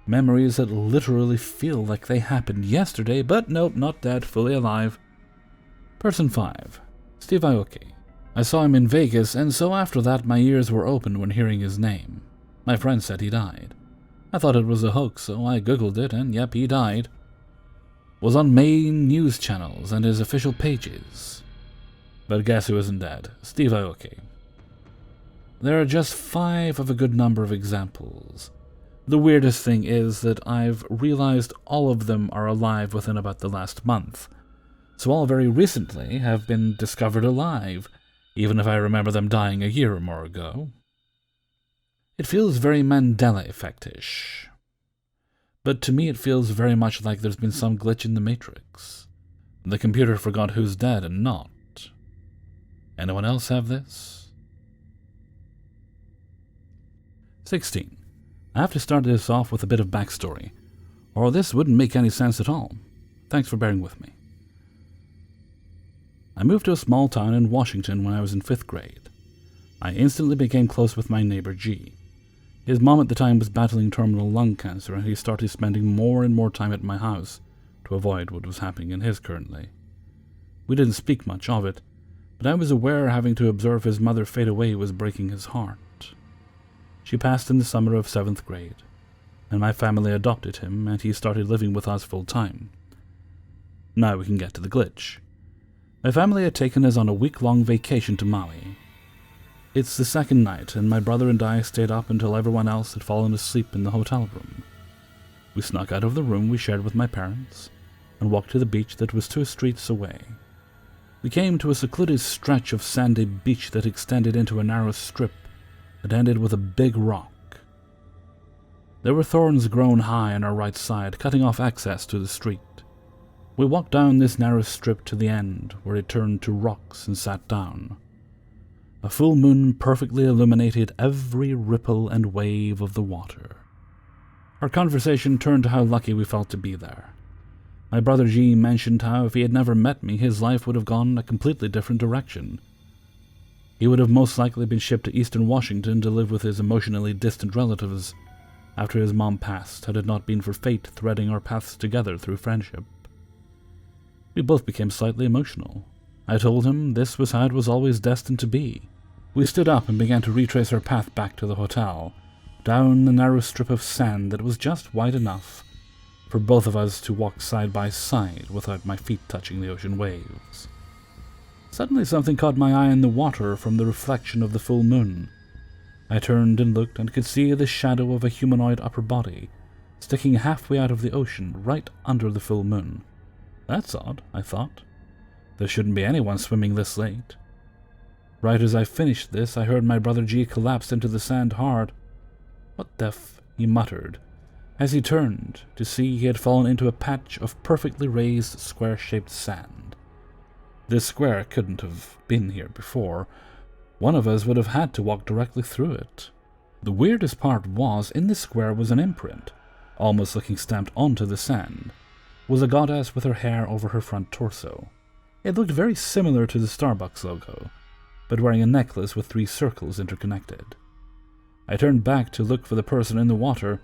Memories that literally feel like they happened yesterday, but nope, not dead, fully alive. Person 5, Steve Aoki. I saw him in Vegas, and so after that my ears were opened when hearing his name. My friend said he died. I thought it was a hoax, so I googled it, and yep, he died. Was on main news channels and his official pages. But guess who isn't dead? Steve Aoki. There are just 5 of a good number of examples. The weirdest thing is that I've realized all of them are alive within about the last month, so all very recently have been discovered alive, even if I remember them dying a year or more ago. It feels very Mandela effect-ish, but to me it feels very much like there's been some glitch in the Matrix. The computer forgot who's dead and not. Anyone else have this? 16. I have to start this off with a bit of backstory, or this wouldn't make any sense at all. Thanks for bearing with me. I moved to a small town in Washington when I was in 5th grade. I instantly became close with my neighbor G. His mom at the time was battling terminal lung cancer, and he started spending more and more time at my house to avoid what was happening in his currently. We didn't speak much of it, but I was aware having to observe his mother fade away was breaking his heart. She passed in the summer of 7th grade, and my family adopted him, and he started living with us full-time. Now we can get to the glitch. My family had taken us on a week-long vacation to Maui. It's the second night, and my brother and I stayed up until everyone else had fallen asleep in the hotel room. We snuck out of the room we shared with my parents, and walked to the beach that was 2 streets away. We came to a secluded stretch of sandy beach that extended into a narrow strip that ended with a big rock. There were thorns grown high on our right side, cutting off access to the street. We walked down this narrow strip to the end, where it turned to rocks, and sat down. A full moon perfectly illuminated every ripple and wave of the water. Our conversation turned to how lucky we felt to be there. My brother G mentioned how if he had never met me, his life would have gone a completely different direction. He would have most likely been shipped to eastern Washington to live with his emotionally distant relatives after his mom passed, had it not been for fate threading our paths together through friendship. We both became slightly emotional. I told him this was how it was always destined to be. We stood up and began to retrace our path back to the hotel, down the narrow strip of sand that was just wide enough for both of us to walk side by side without my feet touching the ocean waves. Suddenly something caught my eye in the water from the reflection of the full moon. I turned and looked and could see the shadow of a humanoid upper body sticking halfway out of the ocean right under the full moon. That's odd, I thought. There shouldn't be anyone swimming this late. Right as I finished this, I heard my brother G collapse into the sand hard. "What the f..." he muttered, as he turned to see he had fallen into a patch of perfectly raised, square-shaped sand. This square couldn't have been here before. One of us would have had to walk directly through it. The weirdest part was, in the square was an imprint, almost looking stamped onto the sand, was a goddess with her hair over her front torso. It looked very similar to the Starbucks logo, but wearing a necklace with 3 circles interconnected. I turned back to look for the person in the water,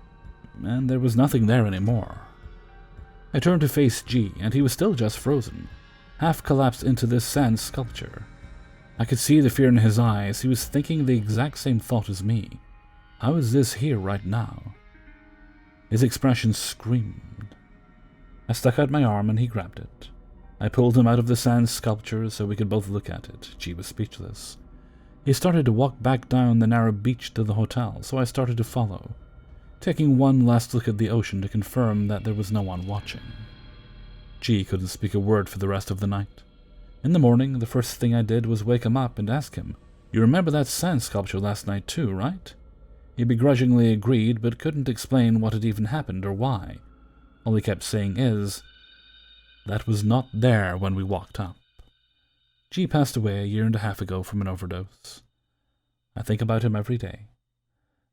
and there was nothing there anymore. I turned to face G, and he was still just frozen, half collapsed into this sand sculpture. I could see the fear in his eyes. He was thinking the exact same thought as me. How is this here right now? His expression screamed. I stuck out my arm and he grabbed it. I pulled him out of the sand sculpture so we could both look at it. G was speechless. He started to walk back down the narrow beach to the hotel, so I started to follow, taking one last look at the ocean to confirm that there was no one watching. G couldn't speak a word for the rest of the night. In the morning, the first thing I did was wake him up and ask him, "You remember that sand sculpture last night too, right?" He begrudgingly agreed, but couldn't explain what had even happened or why. All he kept saying is, "That was not there when we walked up." G passed away a year and a half ago from an overdose. I think about him every day,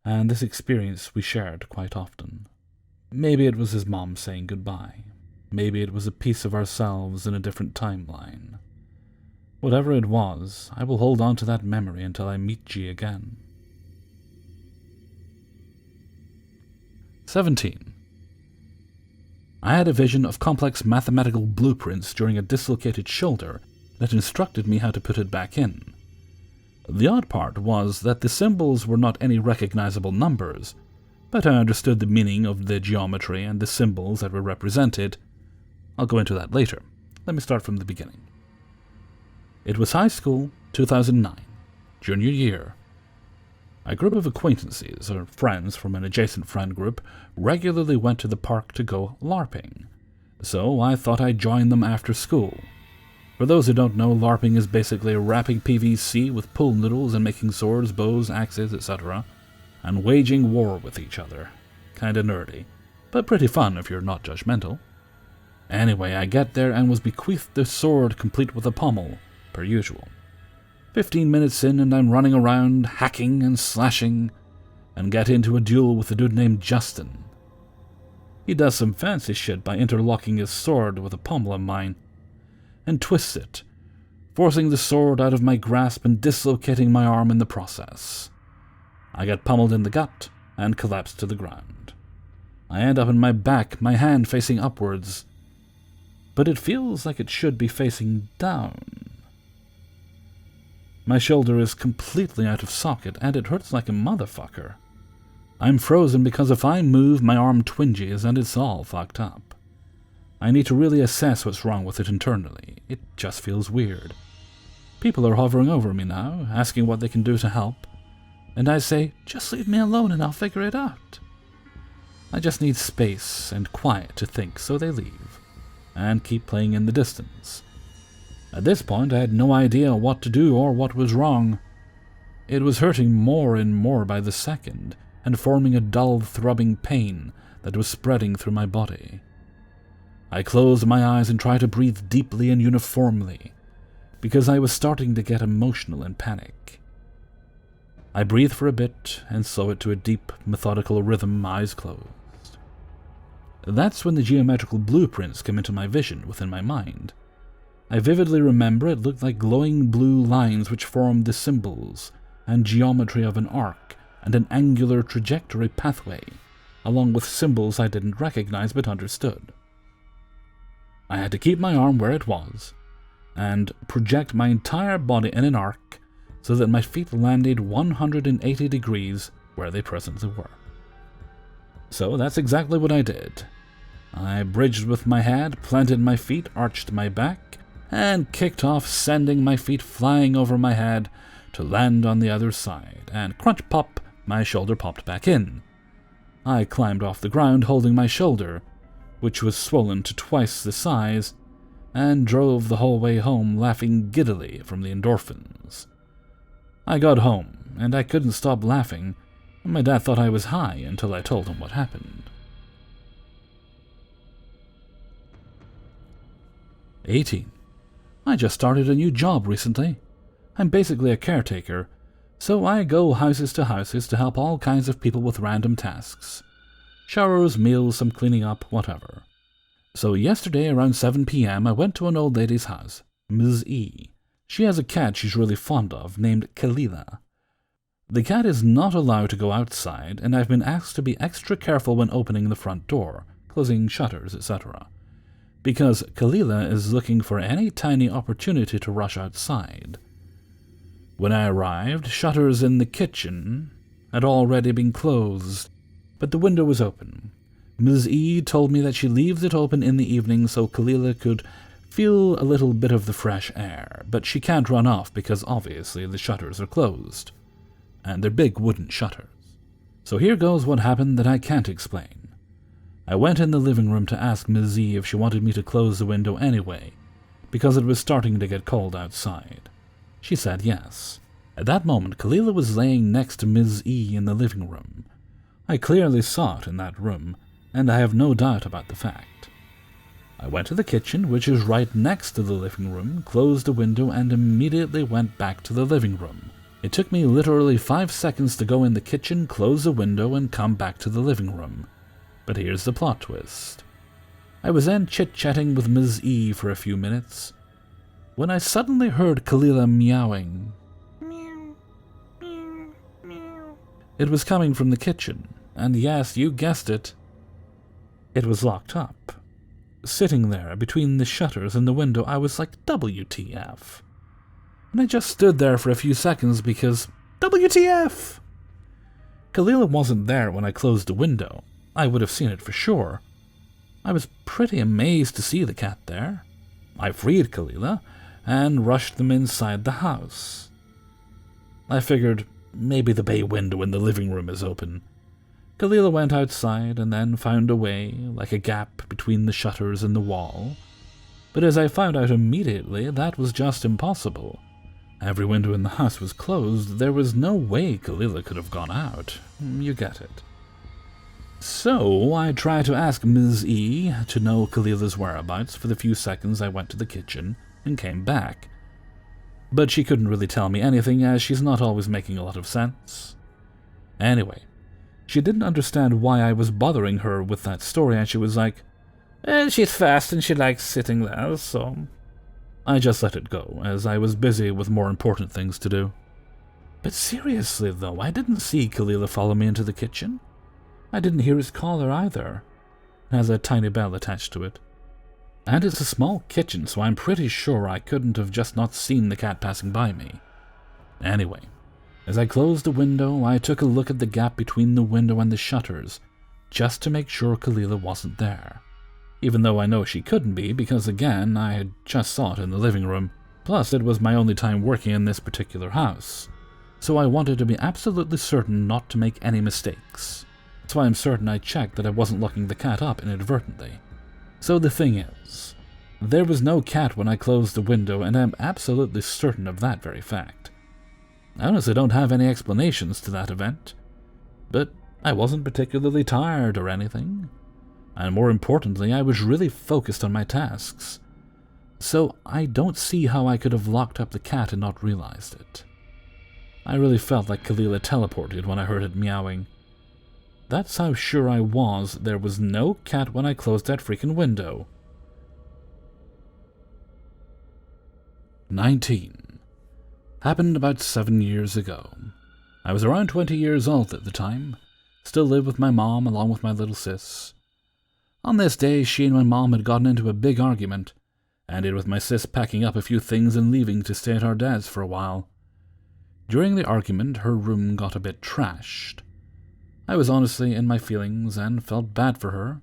and this experience we shared quite often. Maybe it was his mom saying goodbye. Maybe it was a piece of ourselves in a different timeline. Whatever it was, I will hold on to that memory until I meet G again. 17. I had a vision of complex mathematical blueprints during a dislocated shoulder that instructed me how to put it back in. The odd part was that the symbols were not any recognizable numbers, but I understood the meaning of the geometry and the symbols that were represented. I'll go into that later. Let me start from the beginning. It was high school, 2009, junior year. A group of acquaintances, or friends from an adjacent friend group, regularly went to the park to go LARPing, so I thought I'd join them after school. For those who don't know, LARPing is basically wrapping PVC with pool noodles and making swords, bows, axes, etc., and waging war with each other. Kinda nerdy, but pretty fun if you're not judgmental. Anyway, I get there and was bequeathed the sword complete with a pommel, per usual. 15 minutes in and I'm running around, hacking and slashing, and get into a duel with a dude named Justin. He does some fancy shit by interlocking his sword with a pommel of mine, and twists it, forcing the sword out of my grasp and dislocating my arm in the process. I get pummeled in the gut and collapse to the ground. I end up on my back, my hand facing upwards, but it feels like it should be facing down. My shoulder is completely out of socket, and it hurts like a motherfucker. I'm frozen because if I move, my arm twinges, and it's all fucked up. I need to really assess what's wrong with it internally. It just feels weird. People are hovering over me now, asking what they can do to help, and I say, "Just leave me alone and I'll figure it out." I just need space and quiet to think, so they leave, and keep playing in the distance. At this point, I had no idea what to do or what was wrong. It was hurting more and more by the second, and forming a dull, throbbing pain that was spreading through my body. I closed my eyes and tried to breathe deeply and uniformly, because I was starting to get emotional and panic. I breathed for a bit and slow it to a deep, methodical rhythm, eyes closed. That's when the geometrical blueprints came into my vision within my mind. I vividly remember it looked like glowing blue lines which formed the symbols and geometry of an arc and an angular trajectory pathway, along with symbols I didn't recognize but understood. I had to keep my arm where it was, and project my entire body in an arc so that my feet landed 180 degrees where they presently were. So that's exactly what I did. I bridged with my head, planted my feet, arched my back, and kicked off, sending my feet flying over my head to land on the other side, and crunch pop, my shoulder popped back in. I climbed off the ground holding my shoulder, which was swollen to twice the size, and drove the whole way home laughing giddily from the endorphins. I got home, and I couldn't stop laughing. My dad thought I was high until I told him what happened. 18. I just started a new job recently. I'm basically a caretaker, so I go houses to help all kinds of people with random tasks. Showers, meals, some cleaning up, whatever. So yesterday around 7 p.m. I went to an old lady's house, Ms. E. She has a cat she's really fond of, named Kalila. The cat is not allowed to go outside, and I've been asked to be extra careful when opening the front door, closing shutters, etc., because Kalila is looking for any tiny opportunity to rush outside. When I arrived, shutters in the kitchen had already been closed, but the window was open. Ms. E told me that she leaves it open in the evening so Kalila could feel a little bit of the fresh air, but she can't run off because obviously the shutters are closed, and they're big wooden shutters. So here goes what happened that I can't explain. I went in the living room to ask Ms. E if she wanted me to close the window anyway, because it was starting to get cold outside. She said yes. At that moment, Kalila was laying next to Ms. E in the living room. I clearly saw it in that room, and I have no doubt about the fact. I went to the kitchen, which is right next to the living room, closed the window, and immediately went back to the living room. It took me literally 5 seconds to go in the kitchen, close the window, and come back to the living room. But here's the plot twist. I was then chit-chatting with Ms. E for a few minutes, when I suddenly heard Kalila meowing. Meow, meow, meow. It was coming from the kitchen, and yes, you guessed it, it was locked up. Sitting there between the shutters and the window, I was like, WTF? And I just stood there for a few seconds because, WTF? Kalila wasn't there when I closed the window. I would have seen it for sure. I was pretty amazed to see the cat there. I freed Kalila and rushed them inside the house. I figured maybe the bay window in the living room is open. Kalila went outside and then found a way, like a gap between the shutters and the wall. But as I found out immediately, that was just impossible. Every window in the house was closed. There was no way Kalila could have gone out. You get it. So I tried to ask Ms. E to know Kalila's whereabouts for the few seconds I went to the kitchen and came back. But she couldn't really tell me anything, as she's not always making a lot of sense. Anyway, she didn't understand why I was bothering her with that story, and she was like, she's fast and she likes sitting there, so... I just let it go, as I was busy with more important things to do. But seriously though, I didn't see Kalila follow me into the kitchen. I didn't hear his collar either. It has a tiny bell attached to it. And it's a small kitchen, so I'm pretty sure I couldn't have just not seen the cat passing by me. Anyway, as I closed the window, I took a look at the gap between the window and the shutters, just to make sure Kalila wasn't there. Even though I know she couldn't be, because again, I had just saw it in the living room. Plus, it was my only time working in this particular house. So I wanted to be absolutely certain not to make any mistakes. So I'm certain I checked that I wasn't locking the cat up inadvertently. So the thing is, there was no cat when I closed the window, and I'm absolutely certain of that very fact. I honestly don't have any explanations to that event, but I wasn't particularly tired or anything, and more importantly, I was really focused on my tasks, so I don't see how I could have locked up the cat and not realized it. I really felt like Kalila teleported when I heard it meowing. That's how sure I was there was no cat when I closed that freaking window. 19. Happened about 7 years ago. I was around 20 years old at the time. Still lived with my mom along with my little sis. On this day, she and my mom had gotten into a big argument, ended with my sis packing up a few things and leaving to stay at our dad's for a while. During the argument, her room got a bit trashed. I was honestly in my feelings and felt bad for her,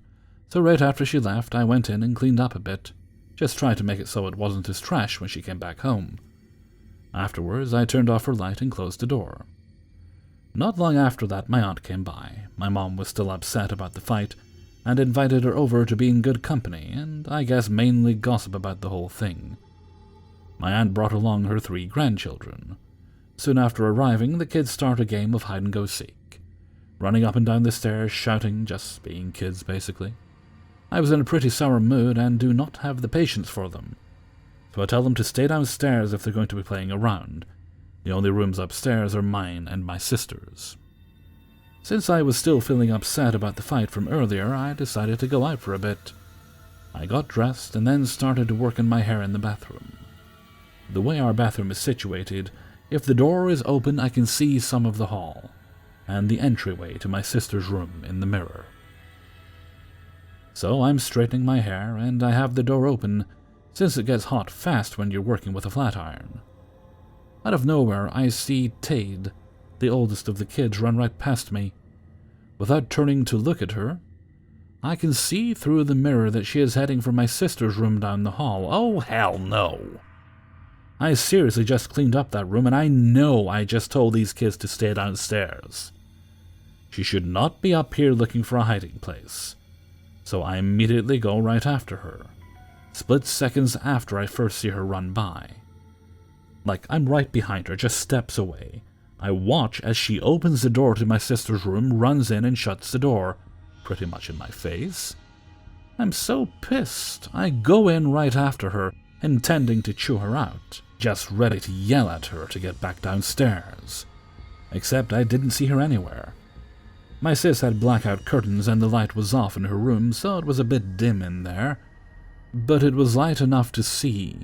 So right after she left, I went in and cleaned up a bit, just tried to make it so it wasn't as trash when she came back home. Afterwards, I turned off her light and closed the door. Not long after that, my aunt came by. My mom was still upset about the fight, and invited her over to be in good company, and I guess mainly gossip about the whole thing. My aunt brought along her 3 grandchildren. Soon after arriving, the kids start a game of hide-and-go-seek, running up and down the stairs, shouting, just being kids, basically. I was in a pretty sour mood and do not have the patience for them, so I tell them to stay downstairs if they're going to be playing around. The only rooms upstairs are mine and my sister's. Since I was still feeling upset about the fight from earlier, I decided to go out for a bit. I got dressed and then started to work on my hair in the bathroom. The way our bathroom is situated, if the door is open I can see some of the hall, and the entryway to my sister's room in the mirror. So I'm straightening my hair, and I have the door open, since it gets hot fast when you're working with a flat iron. Out of nowhere, I see Tade, the oldest of the kids, run right past me. Without turning to look at her, I can see through the mirror that she is heading for my sister's room down the hall. Oh, hell no! I seriously just cleaned up that room, and I know I just told these kids to stay downstairs. She should not be up here looking for a hiding place. So I immediately go right after her, split seconds after I first see her run by. Like, I'm right behind her, just steps away. I watch as she opens the door to my sister's room, runs in and shuts the door, pretty much in my face. I'm so pissed. I go in right after her, intending to chew her out, just ready to yell at her to get back downstairs. Except I didn't see her anywhere. My sis had blackout curtains and the light was off in her room, so it was a bit dim in there. But it was light enough to see,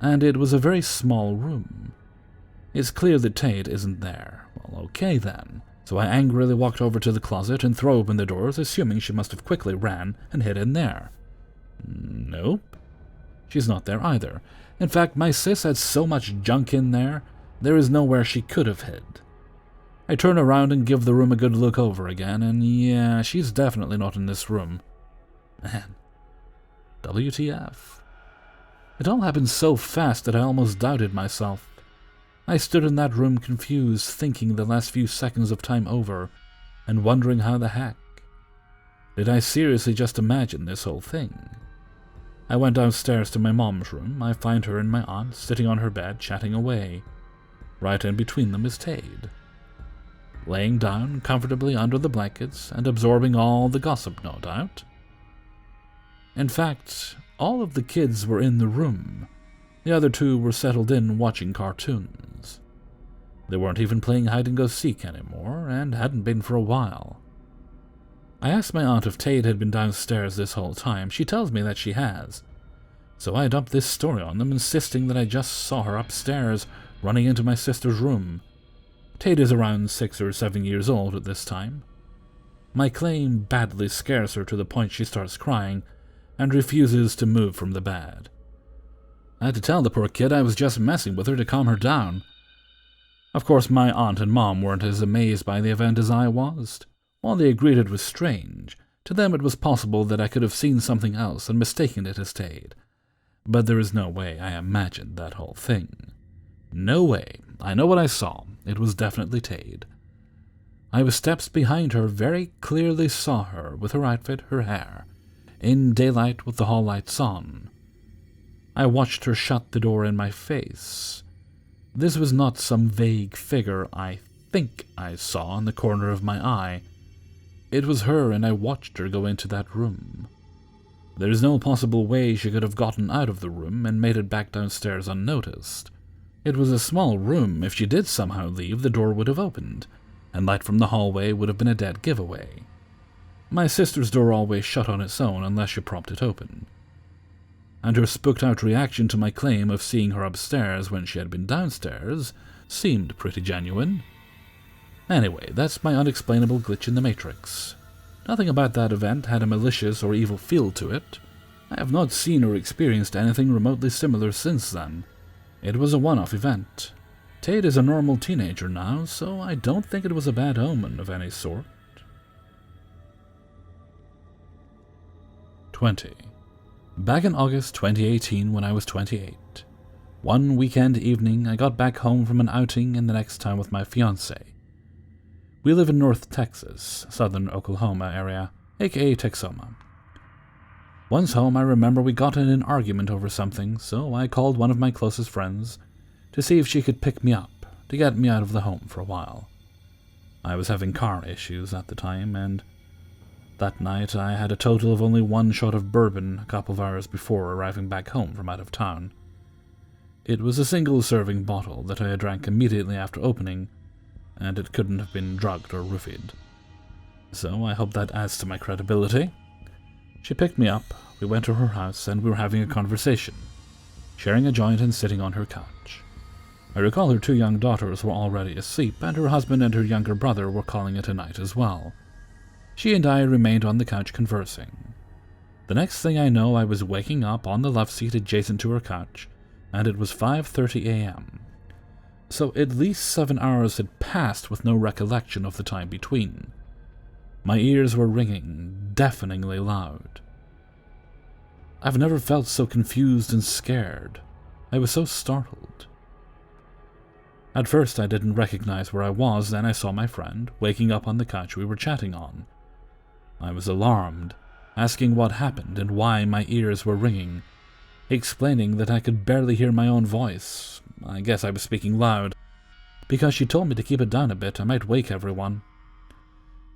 and it was a very small room. It's clear that Tade isn't there. Well, okay then. So I angrily walked over to the closet and threw open the doors, assuming she must have quickly ran and hid in there. Nope. She's not there either. In fact, my sis had so much junk in there, there is nowhere she could have hid. I turn around and give the room a good look over again, and yeah, she's definitely not in this room. Man, WTF. It all happened so fast that I almost doubted myself. I stood in that room confused, thinking the last few seconds of time over, and wondering how the heck. Did I seriously just imagine this whole thing? I went downstairs to my mom's room. I find her and my aunt sitting on her bed, chatting away. Right in between them is Tade, laying down comfortably under the blankets and absorbing all the gossip, no doubt. In fact, all of the kids were in the room. The other 2 were settled in watching cartoons. They weren't even playing hide-and-go-seek anymore, and hadn't been for a while. I asked my aunt if Tade had been downstairs this whole time. She tells me that she has. So I dumped this story on them, insisting that I just saw her upstairs, running into my sister's room. Tade is around 6 or 7 years old at this time. My claim badly scares her to the point she starts crying and refuses to move from the bed. I had to tell the poor kid I was just messing with her to calm her down. Of course, my aunt and mom weren't as amazed by the event as I was. While they agreed it was strange, to them it was possible that I could have seen something else and mistaken it as Tade. But there is no way I imagined that whole thing. No way. I know what I saw. It was definitely Tade. I was steps behind her, very clearly saw her, with her outfit, her hair, in daylight with the hall lights on. I watched her shut the door in my face. This was not some vague figure I think I saw in the corner of my eye. It was her, and I watched her go into that room. There is no possible way she could have gotten out of the room and made it back downstairs unnoticed. It was a small room. If she did somehow leave, the door would have opened, and light from the hallway would have been a dead giveaway. My sister's door always shut on its own unless you propped it open. And her spooked-out reaction to my claim of seeing her upstairs when she had been downstairs seemed pretty genuine. Anyway, that's my unexplainable glitch in the Matrix. Nothing about that event had a malicious or evil feel to it. I have not seen or experienced anything remotely similar since then. It was a one-off event. Tade is a normal teenager now, so I don't think it was a bad omen of any sort. 20. Back in August 2018 when I was 28. One weekend evening, I got back home from an outing in the next town with my fiancé. We live in North Texas, southern Oklahoma area, aka Texoma. Once home, I remember we got in an argument over something, so I called one of my closest friends to see if she could pick me up, to get me out of the home for a while. I was having car issues at the time, and that night I had a total of only one shot of bourbon a couple of hours before arriving back home from out of town. It was a single-serving bottle that I drank immediately after opening, and it couldn't have been drugged or roofied. So I hope that adds to my credibility. She picked me up, we went to her house, and we were having a conversation, sharing a joint and sitting on her couch. I recall her 2 young daughters were already asleep, and her husband and her younger brother were calling it a night as well. She and I remained on the couch conversing. The next thing I know, I was waking up on the love seat adjacent to her couch, and it was 5:30 a.m. So at least 7 hours had passed with no recollection of the time between. My ears were ringing, deafeningly loud. I've never felt so confused and scared. I was so startled. At first I didn't recognize where I was, then I saw my friend, waking up on the couch we were chatting on. I was alarmed, asking what happened and why my ears were ringing, explaining that I could barely hear my own voice. I guess I was speaking loud, because she told me to keep it down a bit, I might wake everyone.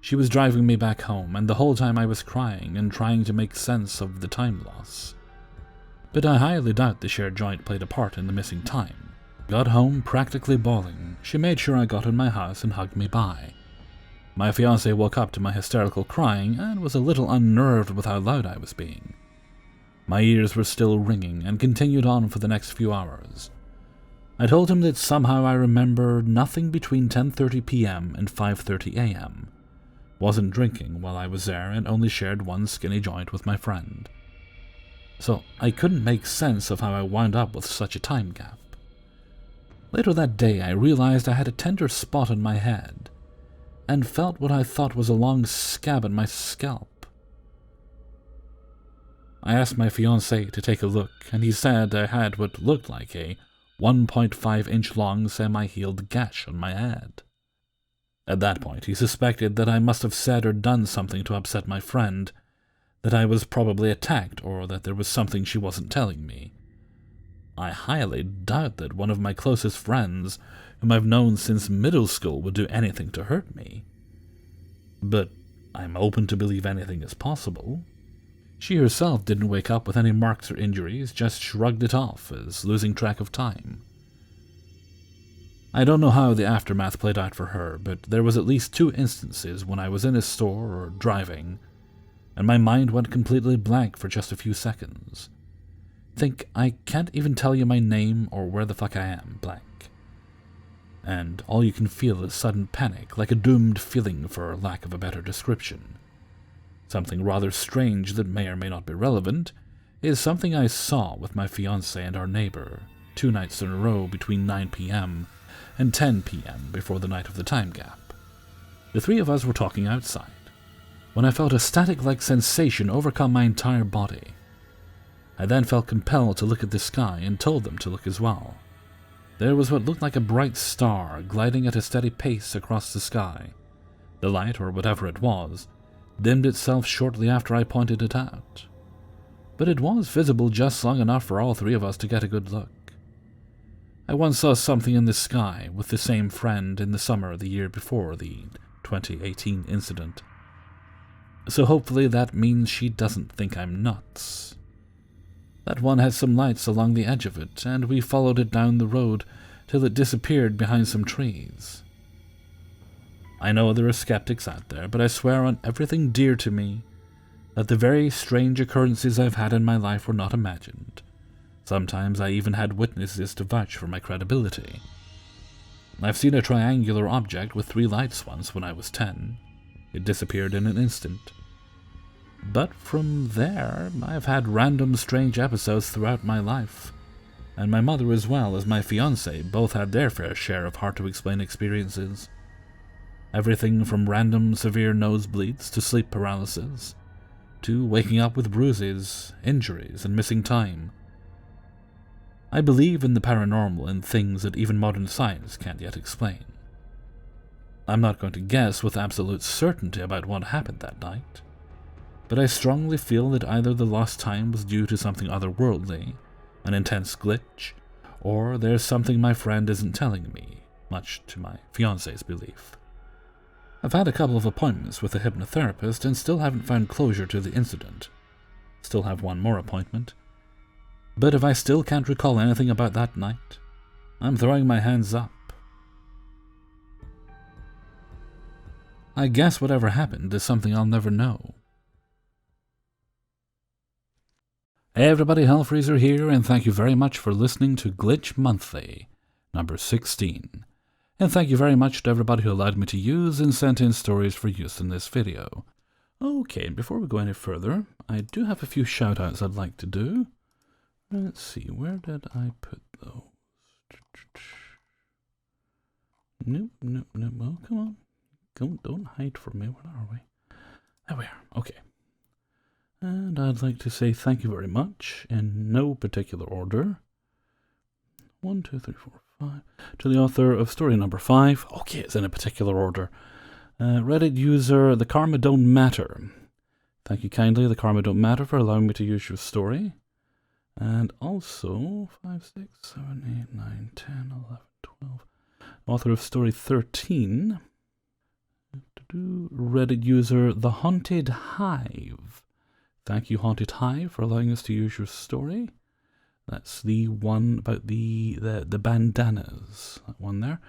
She was driving me back home, and the whole time I was crying and trying to make sense of the time loss. But I highly doubt the shared joint played a part in the missing time. Got home practically bawling. She made sure I got in my house and hugged me bye. My fiancé woke up to my hysterical crying and was a little unnerved with how loud I was being. My ears were still ringing and continued on for the next few hours. I told him that somehow I remember nothing between 10:30 p.m. and 5:30 a.m. Wasn't drinking while I was there and only shared one skinny joint with my friend. So I couldn't make sense of how I wound up with such a time gap. Later that day I realized I had a tender spot on my head and felt what I thought was a long scab on my scalp. I asked my fiancé to take a look, and he said I had what looked like a 1.5-inch long semi-healed gash on my head. At that point, he suspected that I must have said or done something to upset my friend, that I was probably attacked, or that there was something she wasn't telling me. I highly doubt that one of my closest friends, whom I've known since middle school, would do anything to hurt me. But I'm open to believe anything is possible. She herself didn't wake up with any marks or injuries, just shrugged it off as losing track of time. I don't know how the aftermath played out for her, but there was at least 2 instances when I was in a store or driving, and my mind went completely blank for just a few seconds. Think, I can't even tell you my name or where the fuck I am, blank. And all you can feel is sudden panic, like a doomed feeling for lack of a better description. Something rather strange that may or may not be relevant is something I saw with my fiancé and our neighbor 2 nights in a row between 9 p.m. and 10 p.m. before the night of the time gap. The 3 of us were talking outside, when I felt a static-like sensation overcome my entire body. I then felt compelled to look at the sky and told them to look as well. There was what looked like a bright star gliding at a steady pace across the sky. The light, or whatever it was, dimmed itself shortly after I pointed it out. But it was visible just long enough for all 3 of us to get a good look. I once saw something in the sky with the same friend in the summer the year before the 2018 incident. So hopefully that means she doesn't think I'm nuts. That one had some lights along the edge of it, and we followed it down the road till it disappeared behind some trees. I know there are skeptics out there, but I swear on everything dear to me that the very strange occurrences I've had in my life were not imagined. Sometimes I even had witnesses to vouch for my credibility. I've seen a triangular object with 3 lights once when I was 10. It disappeared in an instant. But from there, I've had random strange episodes throughout my life, and my mother as well as my fiancé both had their fair share of hard-to-explain experiences. Everything from random severe nosebleeds to sleep paralysis, to waking up with bruises, injuries, and missing time. I believe in the paranormal and things that even modern science can't yet explain. I'm not going to guess with absolute certainty about what happened that night, but I strongly feel that either the lost time was due to something otherworldly, an intense glitch, or there's something my friend isn't telling me, much to my fiancé's belief. I've had a couple of appointments with a hypnotherapist and still haven't found closure to the incident. Still have one more appointment. But if I still can't recall anything about that night, I'm throwing my hands up. I guess whatever happened is something I'll never know. Hey everybody, Hellfreezer here, and thank you very much for listening to Glitch Monthly, number 16. And thank you very much to everybody who allowed me to use and sent in stories for use in this video. Okay, before we go any further, I do have a few shoutouts I'd like to do. Let's see, where did I put those? Nope. Oh, come on. Don't hide from me. Where are we? There we are. Okay. And I'd like to say thank you very much, in no particular order. 1, 2, 3, 4, 5. To the author of story number 5. Okay, it's in a particular order. Reddit user The Karma Don't Matter. Thank you kindly, The Karma Don't Matter, for allowing me to use your story. And also 5, 6, 7, 8, 9, 10, 11, 12. Author of story 13. Reddit user The Haunted Hive. Thank you, Haunted Hive, for allowing us to use your story. That's the one about the bandanas, that one there.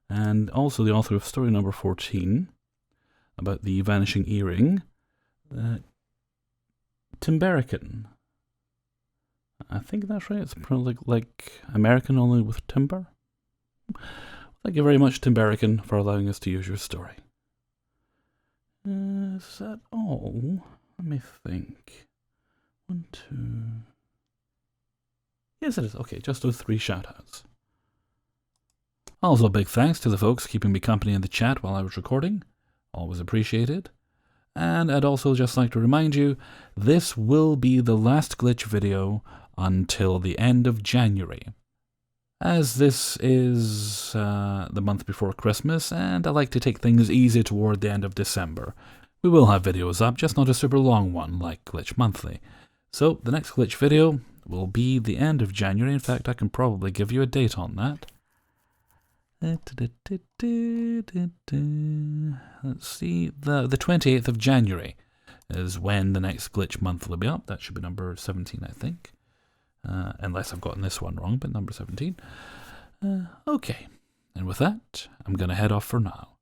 And also the author of story number 14, about the vanishing earring. Timberican. I think that's right. It's probably like American, only with timber. Thank you very much, Timberican, for allowing us to use your story. Is that all? Let me think. 1, 2... Yes, it is. Okay, just those 3 shoutouts. Also, big thanks to the folks keeping me company in the chat while I was recording. Always appreciated. And I'd also just like to remind you, this will be the last glitch video until the end of January. As this is the month before Christmas, and I like to take things easy toward the end of December. We will have videos up, just not a super long one like Glitch Monthly. So the next Glitch video will be the end of January. In fact, I can probably give you a date on that. Let's see, the 28th of January is when the next Glitch Monthly will be up. That should be number 17, I think. Unless I've gotten this one wrong, but number 17. Okay, and with that, I'm going to head off for now.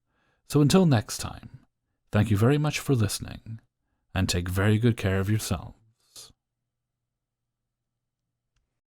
So until next time, thank you very much for listening, and take very good care of yourself.